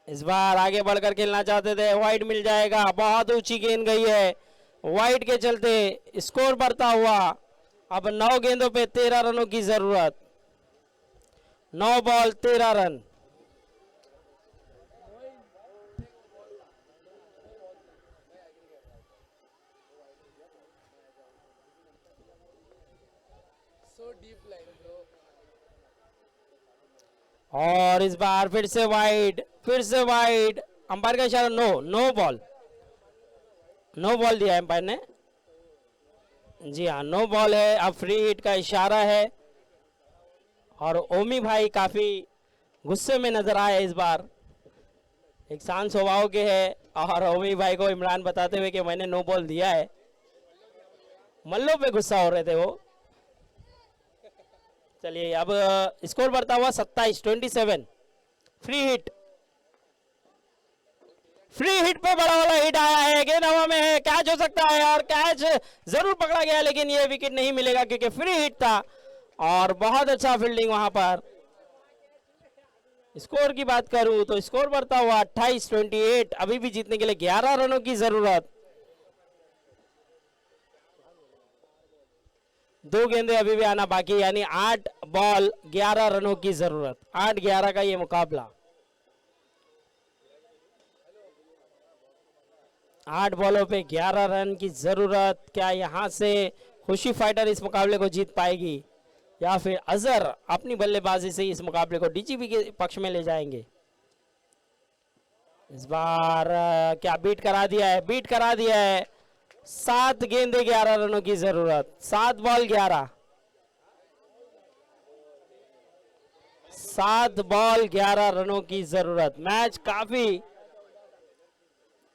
इस बार आगे बढ़कर खेलना चाहते थे, वाइड मिल जाएगा। बहुत ऊंची गेंद गई है, वाइड के चलते स्कोर बढ़ता हुआ। अब 9 गेंदों पे 13 रनों की जरूरत। 9 बॉल 13 रन। और इस बार फिर से वाइड, अंपायर का इशारा नो बॉल दिया अंपायर ने। जी हाँ, नो बॉल है। अब फ्री हिट का इशारा है और ओमी भाई काफी गुस्से में नजर आए इस बार, एक शांत स्वभाव के है और ओमी भाई को इमरान बताते हुए कि मैंने नो बॉल दिया है। मल्लों पे गुस्सा हो रहे थे वो। चलिए अब स्कोर बढ़ता हुआ 27-27। फ्री हिट, फ्री हिट पे बड़ा वाला हिट आया है, गेंद हवा में है, कैच हो सकता है और कैच जरूर पकड़ा गया, लेकिन ये विकेट नहीं मिलेगा क्योंकि फ्री हिट था और बहुत अच्छा फील्डिंग वहां पर। स्कोर की बात करूं तो स्कोर बढ़ता हुआ 28-28। अभी भी जीतने के लिए 11 रनों की जरूरत। 2 गेंदे अभी भी आना बाकी, यानी 8 बॉल 11 रनों की जरूरत। 8-11 का ये मुकाबला। 8 बॉलों पे 11 रन की जरूरत। क्या यहां से खुशी फाइटर इस मुकाबले को जीत पाएगी या फिर अजहर अपनी बल्लेबाजी से इस मुकाबले को डीजीबी के पक्ष में ले जाएंगे? इस बार क्या बीट करा दिया है, बीट करा दिया है। 7 गेंदे 11 रनों की जरूरत। 7 बॉल 11, 7 बॉल 11 रनों की जरूरत। मैच काफी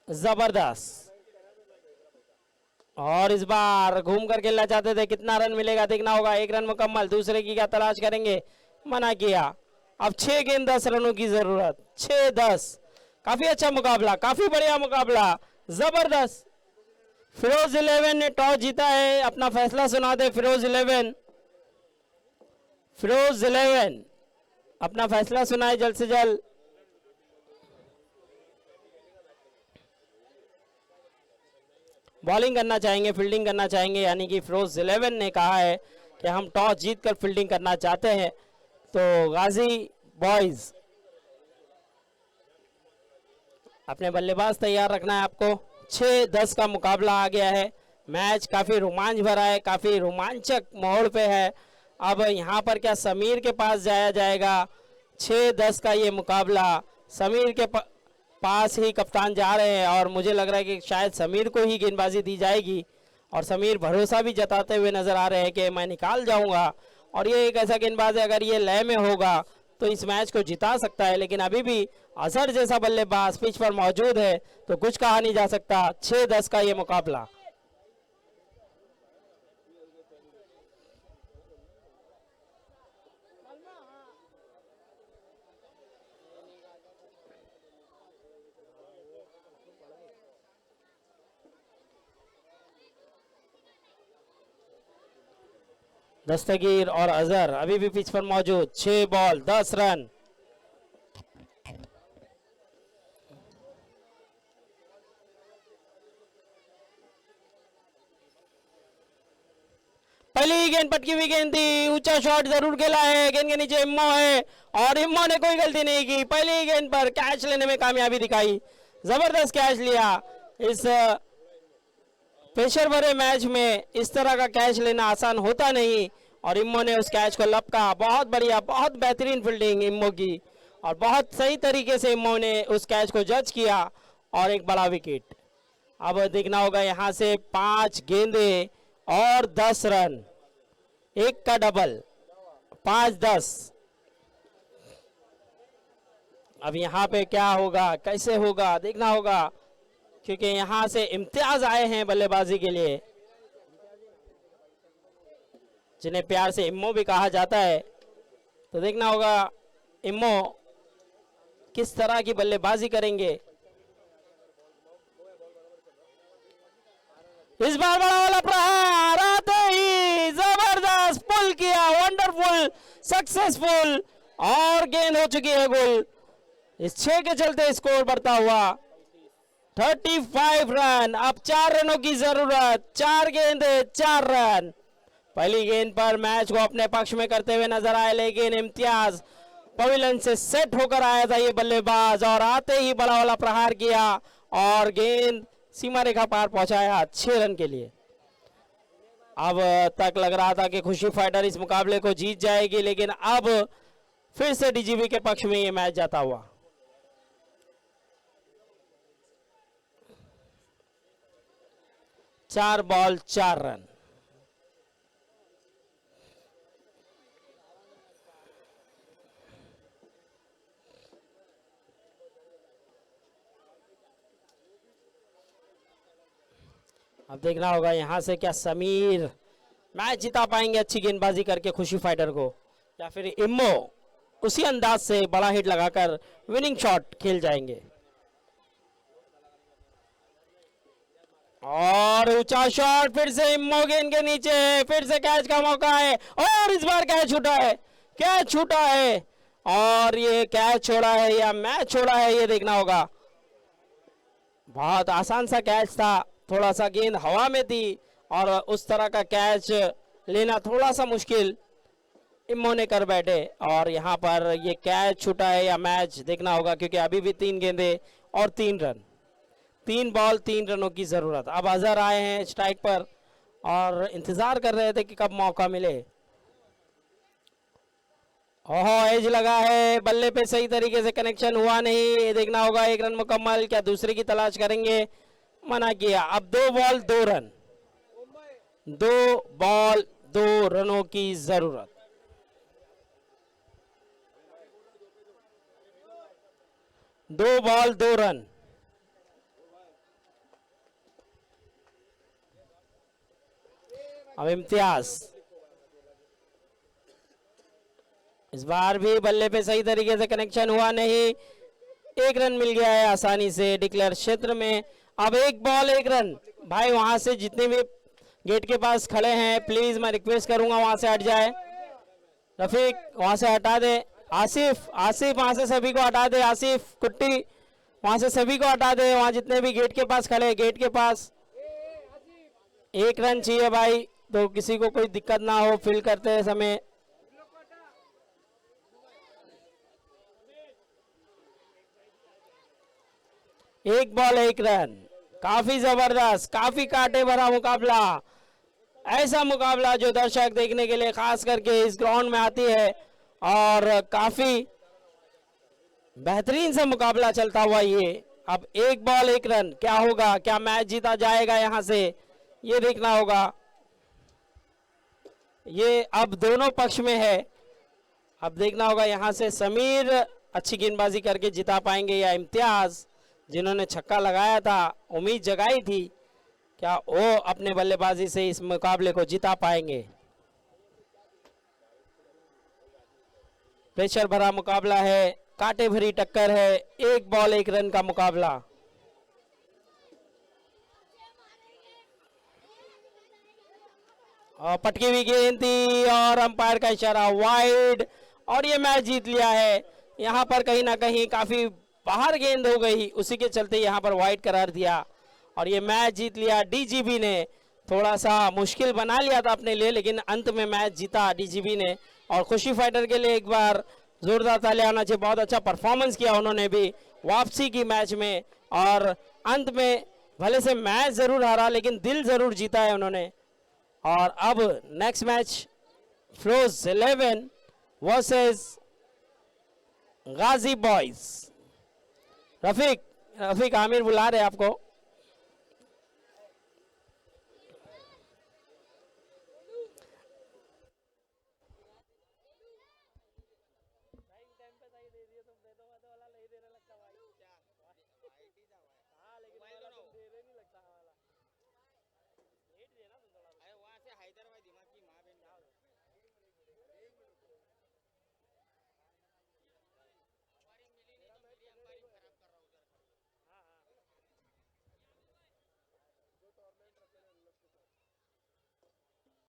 जबरदस्त और इस बार घूम कर खेलना चाहते थे। कितना रन मिलेगा देखना होगा। 1 रन मुकम्मल, दूसरे की क्या तलाश करेंगे, मना किया। अब 6 गेंद 10 रनों की जरूरत। 6-10, काफी अच्छा मुकाबला, काफी बढ़िया मुकाबला, जबरदस्त। फिरोज 11 ने टॉस जीता है, अपना फैसला सुना दे फिरोज 11। फिरोज 11 अपना फैसला सुनाए जल्द से जल्द। बॉलिंग करना चाहेंगे, फील्डिंग करना चाहेंगे, यानी कि फिरोज 11 ने कहा है कि हम टॉस जीतकर फील्डिंग करना चाहते हैं। तो गाजी बॉयज अपने बल्लेबाज तैयार रखना है आपको। 6-10 का मुकाबला आ गया है। मैच काफी रोमांच भरा है, काफी रोमांचक माहौल पे है। अब यहाँ पर क्या समीर के पास जाया जाएगा? 6-10 का ये मुकाबला, समीर के पास ही कप्तान जा रहे हैं और मुझे लग रहा है कि शायद समीर को ही गेंदबाजी दी जाएगी और समीर भरोसा भी जताते हुए नजर आ रहे हैं कि मैं निकाल जाऊंगा। और ये एक ऐसा गेंदबाज है, अगर ये लय में होगा तो इस मैच को जिता सकता है, लेकिन अभी भी अजहर जैसा बल्लेबाज पिच पर मौजूद है तो कुछ कहा नहीं जा सकता। 6-10 का ये मुकाबला। दस्तगीर और अजहर अभी भी पिच पर मौजूद। 6 बॉल 10 रन। पहली गेंद पटकी हुई गेंद थी, ऊंचा शॉट जरूर खेला है, गेंद के नीचे इम्मो है और इम्मो ने कोई गलती नहीं की। पहली गेंद पर कैच लेने में कामयाबी दिखाई, जबरदस्त कैच लिया। इस प्रेशर भरे मैच में इस तरह का कैच लेना आसान होता नहीं और इम्मो ने उस कैच को लपका। बहुत बढ़िया, बहुत बेहतरीन फील्डिंग इम्मो की और बहुत सही तरीके से इम्मो ने उस कैच को जज किया और एक बड़ा विकेट। अब देखना होगा यहाँ से 5 गेंदे और 10 रन, एक का डबल, 5-10। अब यहाँ पे क्या होगा, कैसे होगा देखना होगा, क्योंकि यहाँ से इम्तियाज आए हैं बल्लेबाजी के लिए, जिन्हें प्यार से इम्मो भी कहा जाता है। तो देखना होगा इम्मो किस तरह की बल्लेबाजी करेंगे। इस बार बड़ा वाला प्रहार आते ही जबरदस्त पुल किया, वंडरफुल, सक्सेसफुल और गेंद हो चुकी है गोल। इस 6 के चलते स्कोर बढ़ता हुआ 35 रन। अब 4 रनों की जरूरत, 4 गेंदे 4 रन। पहली गेंद पर मैच को अपने पक्ष में करते हुए नजर आए, लेकिन इम्तियाज पवेलियन से सेट होकर आया था ये बल्लेबाज और आते ही बड़ा वाला प्रहार किया और गेंद सीमा रेखा पार पहुंचाया 6 रन के लिए। अब तक लग रहा था कि खुशी फाइटर इस मुकाबले को जीत जाएगी, लेकिन अब फिर से डीजीबी के पक्ष में ये मैच जाता हुआ। चार बॉल 4 रन। अब देखना होगा यहाँ से क्या समीर मैच जिता पाएंगे अच्छी गेंदबाजी करके खुशी फाइटर को, या फिर इम्मो उसी अंदाज से बड़ा हिट लगाकर विनिंग शॉट खेल जाएंगे। और ऊंचा शॉट फिर से इम्मो गेंद के नीचे, फिर से कैच का मौका है और इस बार कैच छूटा है, कैच छूटा है और ये कैच छोड़ा है या मैच छोड़ा है ये देखना होगा। बहुत आसान सा कैच था, थोड़ा सा गेंद हवा में थी और उस तरह का कैच लेना थोड़ा सा मुश्किल इम्मो ने कर बैठे और यहाँ पर ये कैच छूटा है या मैच देखना होगा, क्योंकि अभी भी 3 गेंदे और 3 रन, 3 बॉल 3 रनों की जरूरत। अब अजहर आए हैं स्ट्राइक पर और इंतजार कर रहे थे कि कब मौका मिले। ओहो एज लगा है, बल्ले पे सही तरीके से कनेक्शन हुआ नहीं, देखना होगा 1 रन मुकम्मल, क्या दूसरे की तलाश करेंगे, मना किया। अब 2 बॉल 2 रन, 2 बॉल 2 रनों की जरूरत। दो बॉल 2 रन। अब इम्तियाज, इस बार भी बल्ले पे सही तरीके से कनेक्शन हुआ नहीं, 1 रन मिल गया है आसानी से डिक्लेयर क्षेत्र में। अब 1 बॉल 1 रन। भाई वहां से जितने भी गेट के पास खड़े हैं प्लीज मैं रिक्वेस्ट करूंगा वहां से हट जाए। रफीक वहां से हटा दे, आसिफ वहां से सभी को हटा दे, आसिफ कुट्टी वहां से सभी को हटा दे, वहां जितने भी गेट के पास खड़े, गेट के पास 1 रन चाहिए भाई, तो किसी को कोई दिक्कत ना हो फील करते समय। एक बॉल 1 रन, काफी जबरदस्त, काफी कांटे भरा मुकाबला, ऐसा मुकाबला जो दर्शक देखने के लिए खास करके इस ग्राउंड में आती है और काफी बेहतरीन सा मुकाबला चलता हुआ ये। अब 1 बॉल 1 रन, क्या होगा, क्या मैच जीता जाएगा यहां से, ये देखना होगा। ये अब दोनों पक्ष में है, अब देखना होगा यहां से समीर अच्छी गेंदबाजी करके जिता पाएंगे या इम्तियाज जिन्होंने छक्का लगाया था, उम्मीद जगाई थी, क्या वो अपने बल्लेबाजी से इस मुकाबले को जिता पाएंगे। प्रेशर भरा मुकाबला है, कांटे भरी टक्कर है, 1 बॉल 1 रन का मुकाबला। और पटकी हुई गेंद थी और अंपायर का इशारा वाइड और ये मैच जीत लिया है। यहाँ पर कहीं ना कहीं काफी बाहर गेंद हो गई, उसी के चलते यहाँ पर वाइड करार दिया और ये मैच जीत लिया। डीजीबी ने थोड़ा सा मुश्किल बना लिया था अपने लिए, लेकिन अंत में मैच जीता डीजीबी ने। और खुशी फाइटर के लिए एक बार जोरदार तालियां आना चाहिए, बहुत अच्छा परफॉर्मेंस किया उन्होंने भी वापसी की मैच में और अंत में भले से मैच जरूर हारा लेकिन दिल जरूर जीता है उन्होंने। और अब नेक्स्ट मैच फ्लोज 11 वर्सेस गाजी बॉयज। रफीक आमिर बुला रहे आपको।